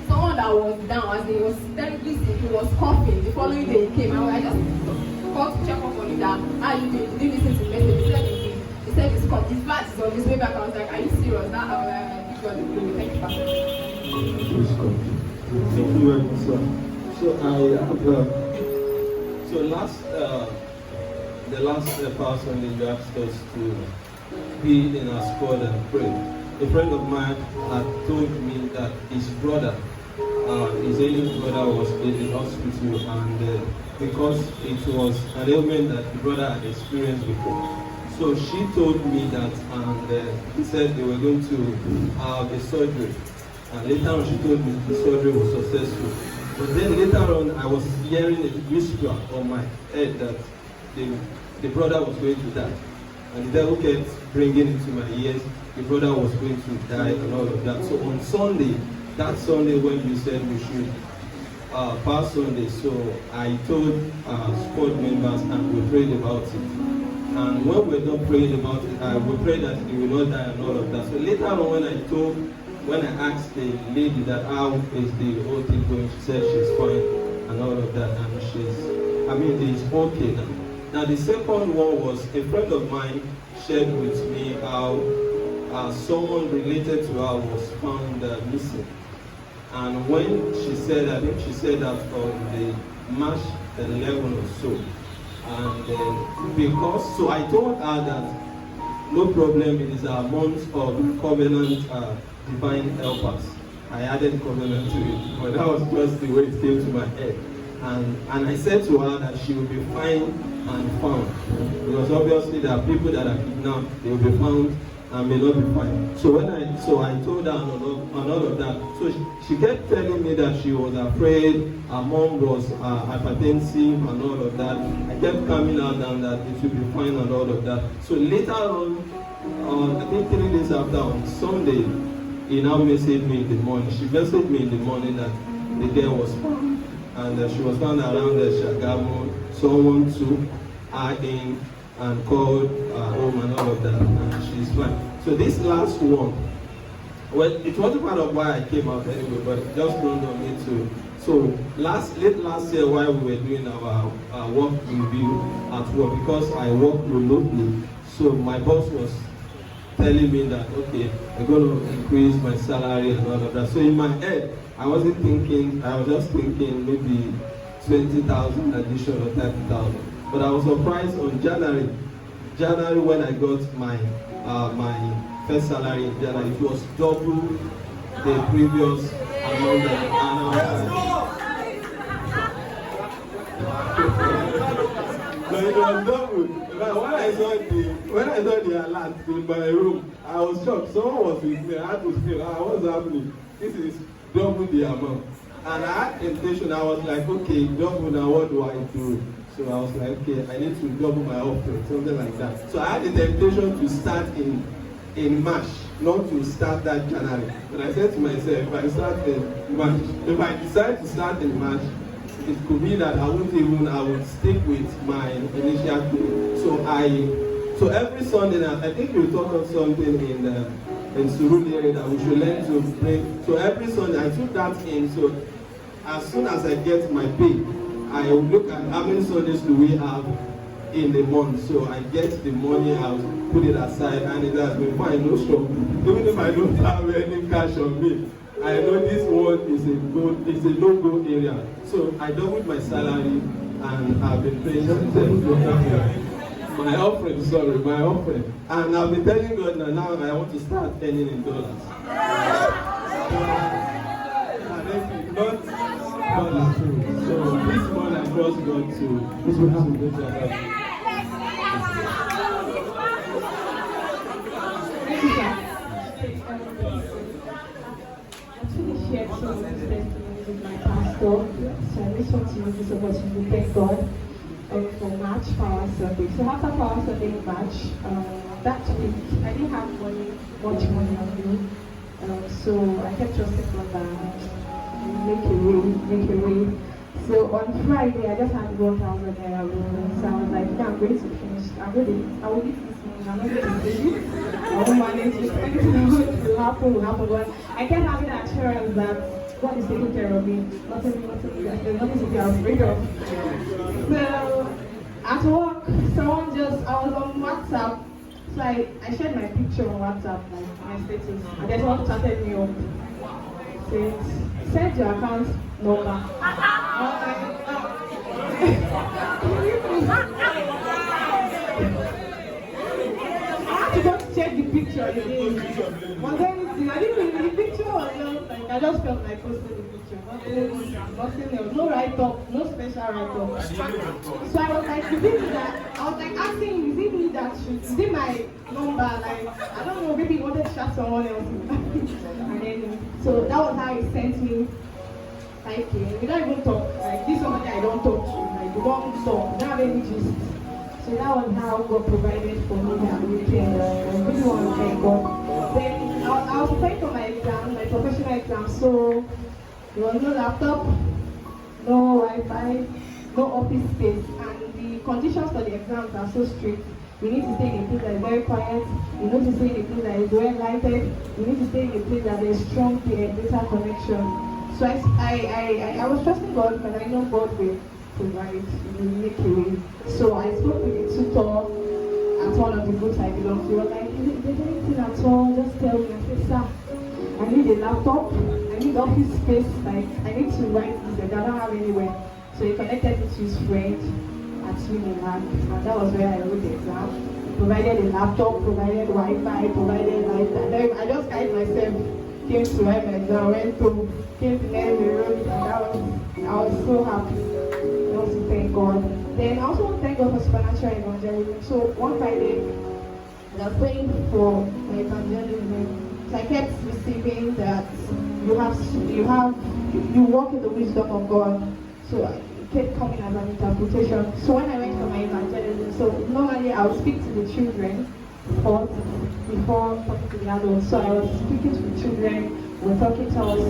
Someone that was down, as he was terribly sick, he was coughing. The following day he came, I just called to check up on him that, you didn't listen to the message. He said his flat is on his way back. I was like, are you serious? That I was like, God, thank you, Pastor. Thank you very much, sir. So the last person you asked us to be in our squad and pray. A friend of mine had told me that his brother, his ailing brother, was in the hospital, and because it was an ailment that the brother had experienced before. So she told me that, and he said they were going to have a surgery. And later on, she told me the surgery was successful. But then later on, I was hearing a whisper on my head that the brother was going to die. And the devil kept bringing into my ears, the brother was going to die and all of that. So on Sunday, that Sunday when you said we should pass Sunday, so I told squad members and we prayed about it. And when we were done praying about it, we prayed that he will not die and all of that. So later on when I asked the lady that how is the whole thing going, she said she's fine and all of that, and it's okay now. Now the second one was a friend of mine shared with me how someone related to her was found missing. And when she said, I think she said that on the March 11 or so. And so I told her that no problem, it is a month of covenant divine helpers. I added covenant to it, but that was just the way it came to my head. And I said to her that she will be fine and found, because obviously there are people that are kidnapped, they will be found and may not be fine. So I told her and all of that. So she kept telling me that she was afraid, her mom was hypertensive and all of that. I kept calming her down that it should be fine and all of that. So later on, I think 3 days after, on Sunday, he now messaged me in the morning. She messaged me in the morning that the girl was found. and she was found around the Shagamu. Someone took her in and called her home and all of that, and she's fine. So this last one, well, it wasn't part of why I came out anyway, but it just dawned on me too. So late last year, while we were doing our work review at work, because I work remotely, so my boss was telling me that, okay, I'm going to increase my salary and all of that. So in my head, I was just thinking maybe 20,000 addition or 30,000. But I was surprised on January when I got my first salary in January, it was double the previous amount that I no, it was double. But when I saw the alert in my room, I was shocked. Someone was with me. I had to say, what's happening? This is double the amount. And I had temptation. I was like, okay, double now, what do I do? So I was like, okay, I need to double my offering, something like that. So I had the temptation to start in March, not to start that January. But I said to myself, if I start in March, if I decide to start in March, it could be that I would stick with my initial goal. So every Sunday now, I think we'll talk about something in Surulere that we should learn to pray. So every Sunday I took that in. So as soon as I get my pay, I will look at how many Sundays do we have in the month. So I get the money, I'll put it aside, and it has been fine, no struggle. Even if I don't have any cash on me, I know this one is a no-go area. So I doubled my salary and I've been paying my offering. And I've been telling God now I want to start earning in dollars. Not dollars. So this month I trust God to this will happen. Shared some of his testimonies with my pastor, so I just want to use this opportunity to thank God for March Power Sunday. So after Power Sunday in March, that week I didn't have much money on me, so I kept trusting God that make a way. So on Friday I just had 1,000 naira, so I was like, yeah, I'm going to finish. I will eat this money. I'm not going to do it. I won't manage it. Anything will happen. But I kept having the assurance that God is taking care of me. There's nothing to be afraid of. So at work, I was on WhatsApp. So I shared my picture on WhatsApp, like my status, and then someone chatted me up. Send your account number. To go check the picture again. But then I didn't really, the picture was just like, I just felt like posting the picture. Nothing else. No write-up, no special write-up. So I was like, asking, is it me that should, is it my number? Like, I don't know, maybe he wanted to chat someone else. And then, so that was how he sent me 5K. We don't even talk. Like, this is somebody I don't talk to. Like, we don't talk. We don't have any gist. So that was how God provided for me that weekend. I really want to thank God. Then I was preparing for my exam, my professional exam. So there was no laptop, no Wi-Fi, no office space, and the conditions for the exams are so strict. You need to stay in a place that is very quiet. You need to stay in a place that is well lighted. You need to stay in a place that there is strong data connection. So I was trusting God, but I know God will provide, will make a way. So I spoke with the tutor at one of the groups I belong to. He was like, if there's anything at all, just tell me. I said, sir, I need a laptop, I need office space, like I need to write this, I don't have anywhere. So he connected me to his friend at Unilag, and that was where I wrote the exam. Provided a laptop, provided Wi-Fi, provided light. I just carried myself, came to write my exam, went to, came to learn the road, and I was so happy. I also thank God. Then I also want to thank God for supernatural evangelism. So one Friday, I was praying for my evangelism. So I kept receiving that you walk in the wisdom of God. So it kept coming as an interpretation. So when I went for my evangelism, so normally I would speak to the children before talking to the adults. So I was speaking to the children, we were talking to us.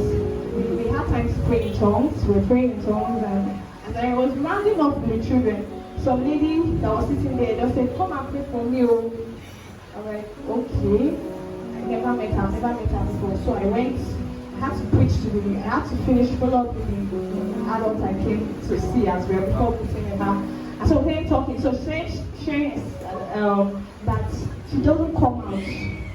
we had time to pray in tongues. We were praying in tongues, and as I was rounding up with the children, some lady that was sitting there just said, "Come and pray for me." Oh. I'm like, okay. I never met her before. So I went. I had to preach to the. I had to finish follow up with the adults I came to see as well before putting in her. And so we're talking. So sharing that she doesn't come out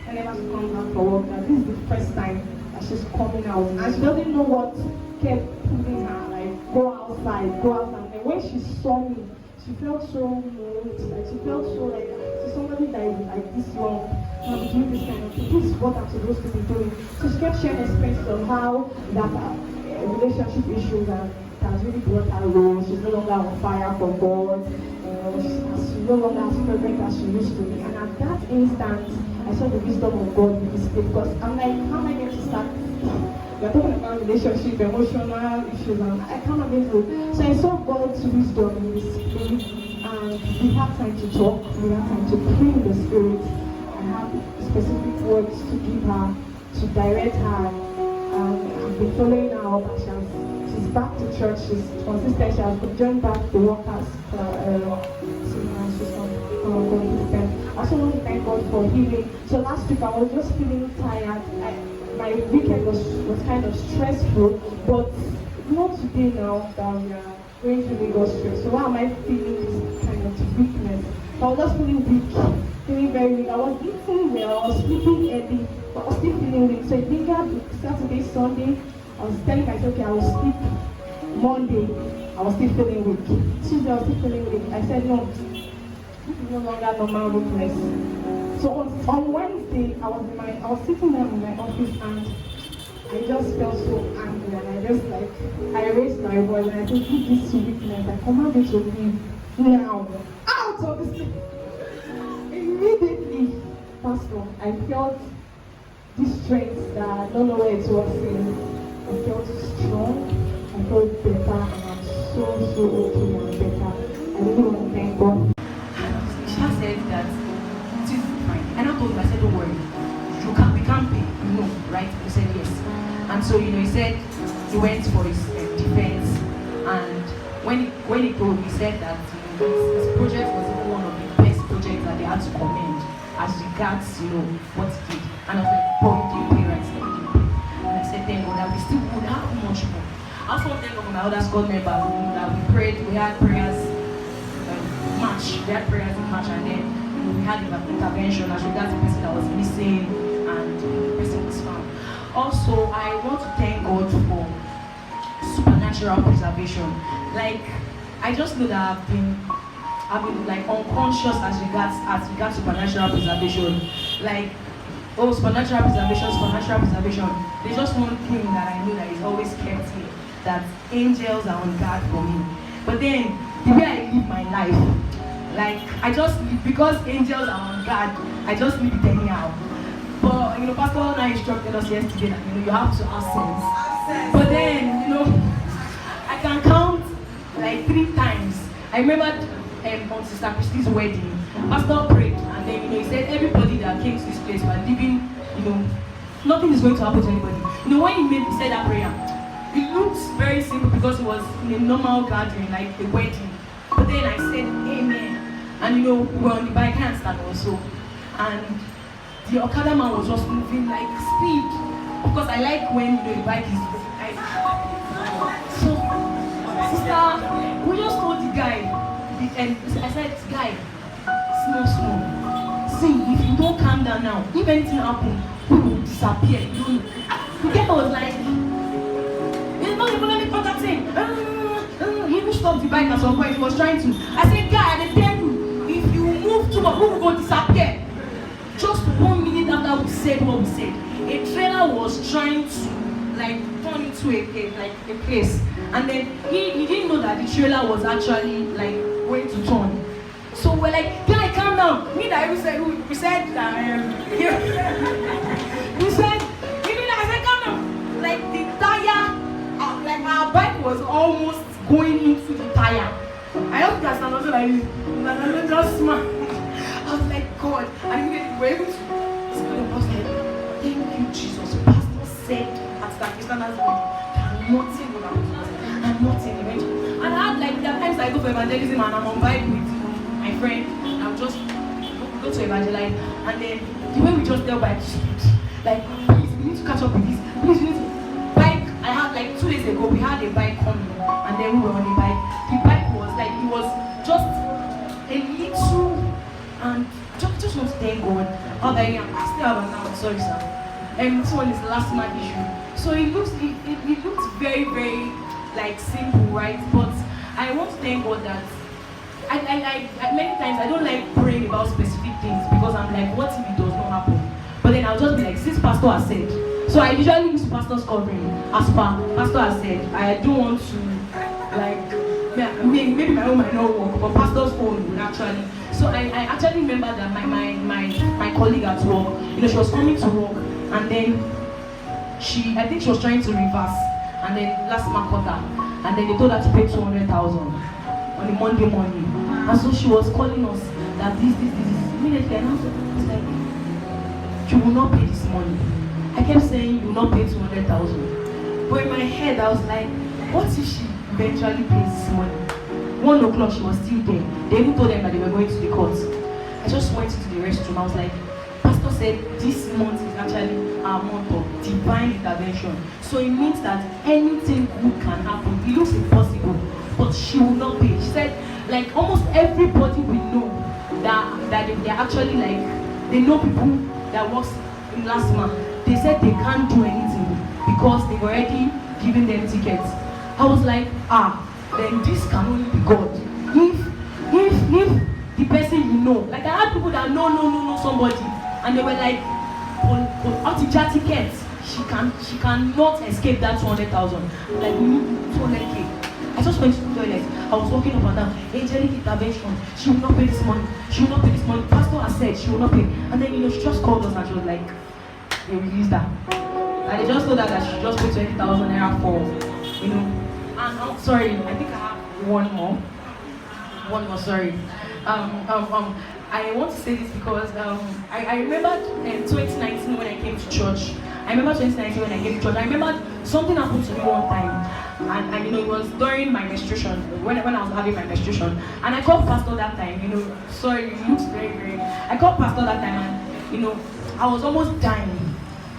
whenever she comes out for work. That this is the first time that she's coming out, and she doesn't know what kept pulling her. Like go outside. And when she saw me, she felt so moved. Like she felt so like somebody that is like this long. I'm doing this kind of thing. This is what I'm supposed to be doing. So she kept sharing experiences of how that relationship issues and has really brought her low. She's no longer on fire for God. She's no longer as fervent as she used to be. And at that instant, I saw the wisdom of God in this place, because I'm like, how am I going to start? We're talking about relationship, emotional issues, and I can't imagine. So I saw God's wisdom in this place, and we have time to talk. We have time to pray in the Spirit. I have specific words to give her, to direct her. I've been following her up, and she's back to church. She's consistent. She has joined back the workers. I also want to thank God for healing. So last week I was just feeling tired. My weekend was kind of stressful, but not today now that we are going through Lagos stress. So why am I feeling this kind of weakness? I was just feeling weak, feeling very weak. I was eating well, I was sleeping early, but I was still feeling weak. So I think Saturday, Sunday, I was telling myself, okay, I will sleep. Monday, I was still feeling weak. Tuesday, I was still feeling weak. I said, no, this is no longer normal weakness. So on Wednesday, I was sitting there in my office, and I just felt so angry, and I raised my voice, and I said, this weakness, I command you to leave now, out of this. Immediately, Pastor, I felt this strength that I don't know where it was in. I felt strong, I felt better, and I'm so okay and better. I really want to thank God. She said that it is fine. And I told him, I said, don't worry, we can't pay, right? He said yes. And so, he said he went for his defense, and when he told me, he said that his project was even one of the best projects that they had to commend as regards, what he did. And I was like, boy, you did pay, right? And I said, thank God that we still would have much more. I also want to thank God for my other squad members that we prayed, we had prayers match, we had prayers in March, and then we had an intervention as regards the person that was missing, and the person was found. Also, I want to thank God for supernatural preservation. Like, I just know that I've been like unconscious as regards supernatural preservation. Like, oh, supernatural preservation. There's just one thing that I know that is always kept me, that angels are on guard for me. But then the way I live my life, like I just live, because angels are on guard, I just live it anyhow. But Pastor Ona instructed us yesterday that you have to have sense. But then I can count like 3 times. I remember on Sister Christy's wedding, Pastor prayed, and then he said everybody that came to this place were living, nothing is going to happen to anybody. When he said that prayer, it looks very simple because it was in a normal gathering, like a wedding. But then I said amen, and we were on the bike handstand also, and the Okada man was just moving like speed, because I like when the bike is so sister, we just told the guy, and I said, guy, small, see, if you don't calm down now, if anything happens, we will disappear. The guy was like, it's not even let me contact him. He even stopped the bike at some point. He was trying to. I said, guy, I tell you, if you move too much, we will go disappear. Just 1 minute after we said what we said, a trailer was trying to turn into a place, and then he didn't know that the trailer was actually going to turn. So we're like, guy, calm down. Me that we said we said I said calm down. Like the tire, our bike was almost going into the tire. I don't think I stand also like this. I just smile. I was like, God, and we were able to. I was like, thank you, Jesus. Pastor said at that Christiana's wedding nothing will happen to us. And nothing eventually. And I had like, there are times I go for evangelism and I'm on vibe with my friend. I'll just go to evangelize. And then the way we just tell by like, please, we need to catch up with this. Please, we need to. Bike, I had like 2 days ago, we had a bike coming. And then we were on a bike. The bike was like, it was just a little, and just want to thank God. How that I still have an now, sorry sir. And this one is the last man issue. So it looks very, very like simple, right? But I want to thank God that I many times I don't like praying about specific things because I'm like, what if it does not happen? But then I'll just be like, since pastor has said. So I usually use pastor's covering as pastor has said. I don't want to like maybe my own might not work, but pastor's own would actually. So I actually remember that my colleague at work, you know, she was coming to work and then I think she was trying to reverse and then last man caught her and then they told her to pay 200,000 on a Monday morning. And so she was calling us that this. Immediately I was like, you will not pay this money. I kept saying you will not pay 200,000. But in my head I was like, what if she eventually pays this money? 1 o'clock she was still there. They even told them that they were going to the court. I just went into the restroom. I was like, pastor said this month is actually our month of divine intervention. So it means that anything good can happen. It looks impossible, but she will not pay. She said, like almost everybody we know that they're actually like, they know people that works in last month. They said they can't do anything because they've already given them tickets. I was like, then this can only be God. If the person you know, like I had people that know somebody, and they were like, out to jar tickets, she cannot escape that 200,000. Like we need 200K. I just went to the toilet. I was walking up and down. Angelic intervention. She will not pay this money. She will not pay this money. Pastor has said she will not pay. And then she just called us and she was like, they released her. And they just told her that she just paid 20,000 naira for, And I'm sorry, I think I have one more, sorry. I want to say this because I remember in 2019 when I came to church. I remember something happened to me one time. And it was during my menstruation, when I was having my menstruation. And I called pastor that time, sorry, it looks very, very. I called pastor that time and, I was almost dying.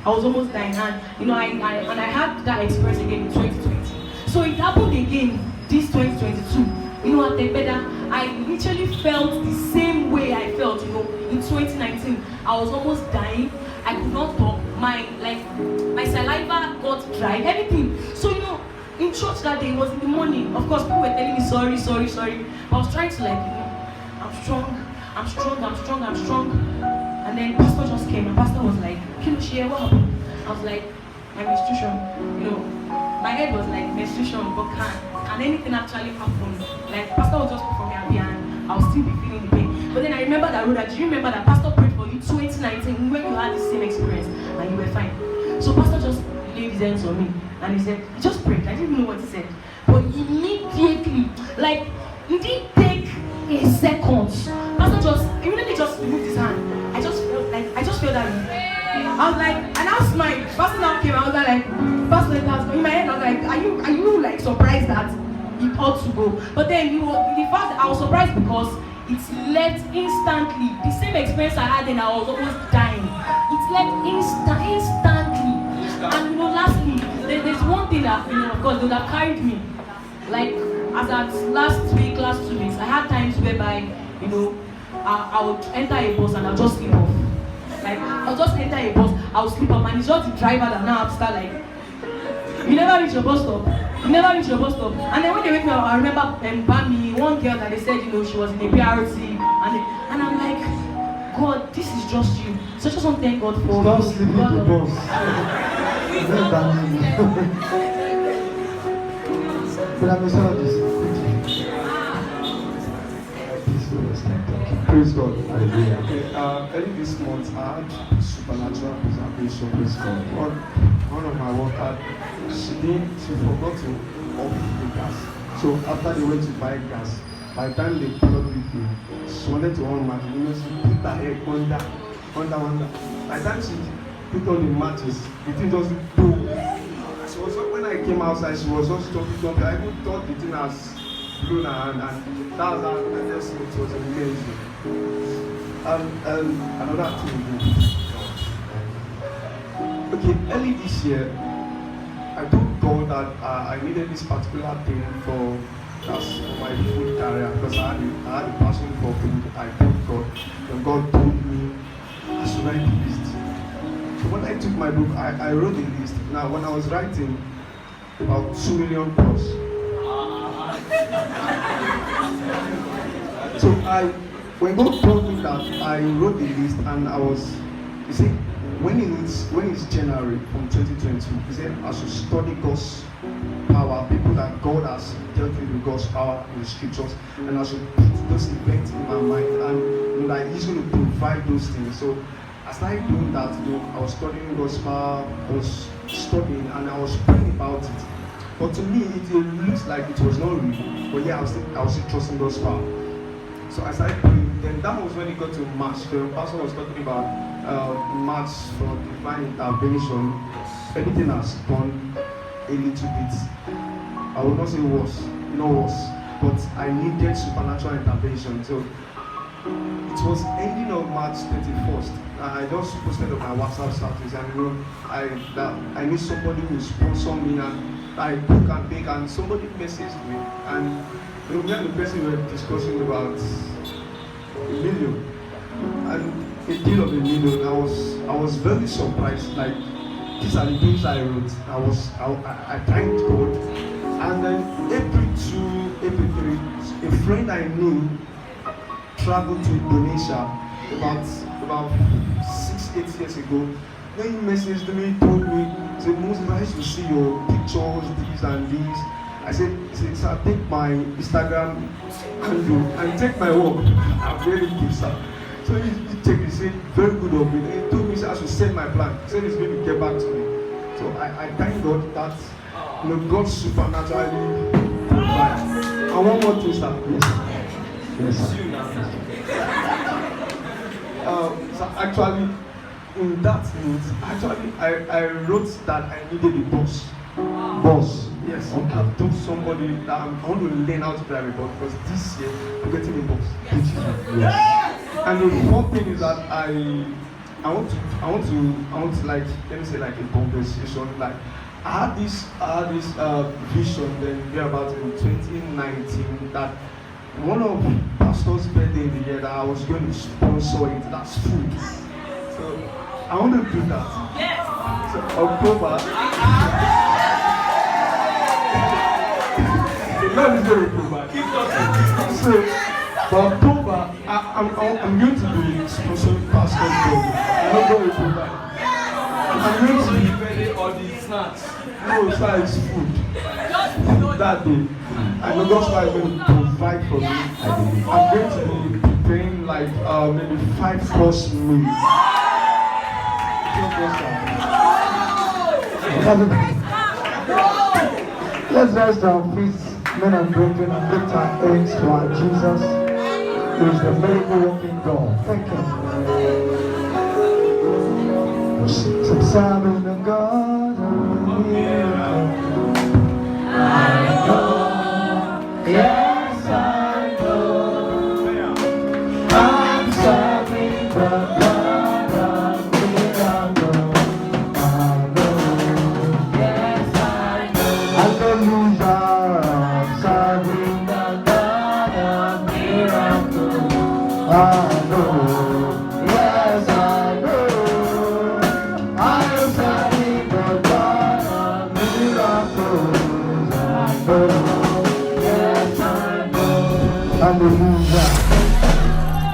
And, I had that experience again in 2020. So it happened again this 2022. At Tepeda, I literally felt the same way I felt, in 2019. I was almost dying. I could not talk. My saliva got dry, everything. So, in church that day, it was in the morning. Of course, people were telling me sorry. I was trying to I'm strong. And then pastor just came and pastor was like, Kiloshie, what happened? I was like, my menstruation. My head was like, menstruation, but can anything actually happen? Like, pastor was just for me happy and I'll still be feeling the pain. But then I remember that, Rhoda, do you remember that pastor prayed for you 2019 when you had the same experience and you were fine? So pastor just laid his hands on me and he said, he just prayed. I didn't even know what he said. But immediately, like, it didn't take a second. Pastor just immediately just removed his hand. I just felt that. I was like, and I smiled. Pastor now came, I was like, Pastor, in my head, I was like, are you like surprised that it ought to go? But then the fact that I was surprised because it left instantly. The same experience I had and I was almost dying. It left instantly. And lastly, there's one thing that of course they would have carried me. Like as at last 2 weeks, I had times whereby, I would enter a bus and I'll just sleep off. Like I'll just enter a bus, I'll sleep off, and it's just the driver that now have to start like, you never reach your bus stop. And then when they wake me up, I remember Bami, one girl that they said, she was in a PRC, and I'm like, God, this is just you. So I just want to thank God for stop sleeping in the bus. But I'm this. Praise God. Hallelujah. Okay, early this month, I had supernatural preservation. Praise God. One of my workers, she forgot to off the gas. So after they went to buy gas, by the time they plugged it in, she wanted to on match. She put her head under. By the time she put on the matches, the thing just blew. So So when I came outside, she was just jumping. I even thought the thing has blown her hand, and that was how I just it was amazing. Another thing. Okay, early this year, I told God that I needed this particular thing for my food career because I had a passion for food. I told God, and God told me I should write the list. So when I took my book, I wrote the list. Now, when I was writing, about 2 million plus. So when God told me that, I wrote the list, and I was, you see, when it's January from 2022, he said I should study God's power, people that God has dealt with God's power in the scriptures, and I should put those events in my mind, and like He's going to provide those things. So I started doing that. I was studying God's power, I was studying, and I was praying about it. But to me, it looks like it was not real. But yeah, I was still trusting God's power. So I started praying. Then that was when it got to March. The pastor was talking about March for divine intervention. Everything has gone a little bit. I would not say worse, but I needed supernatural intervention. So it was ending of March 31st. I just posted on my WhatsApp status, and I need somebody who will sponsor me, and I book and beg, and somebody messaged me, and me and the person we were discussing about $1 million, and a deal of $1 million. I was very surprised. Like, these are the things I wrote. I thanked God, and then April 3, a friend I knew traveled to Indonesia about 6-8 years ago. Then he messaged me, told me, said, Moses, I used to see your pictures, these and these. I said, sir, take my Instagram handle and take my work. I'm very good, sir. So he said, very good of me. He told me, sir, I should send my plan. He said he's going to get back to me. So I thank God that God supernaturally provides. And one more thing, sir. Yes, sir. So actually, in that note, I wrote that I needed a boss. Boss? Yes. Okay. I've told somebody that I want to learn how to drive a bus, because this year I'm getting a boss. Yes. And the one thing is that I want to like, let me say, like a conversation. Like I had this vision then about in 2019 that one of pastor's birthday in the year that I was going to sponsor it. That's food. So I want to do that. Yes. So October. The Lord is going to provide. So for October, I'm going to be sponsoring pastor's birthday. I'm not going to provide. I'm going to be ready all the snacks. No, sir, it's food. That day. I know God's Father is going to provide for me. I'm going to be preparing like maybe 5-course meal. Let's rise to our feet, men and brethren, and lift our hands to our Jesus, who is the miracle working God. Thank you. Serving the God of miracle. I know, yes I know, I'm serving the God of miracle. I know, yes I know, hallelujah, I'm serving the God of miracle. I know, yes I know, I'm serving the God of miracles. Hallelujah.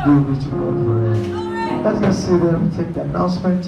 Glory to God forever. Let's just sit there and take the announcement.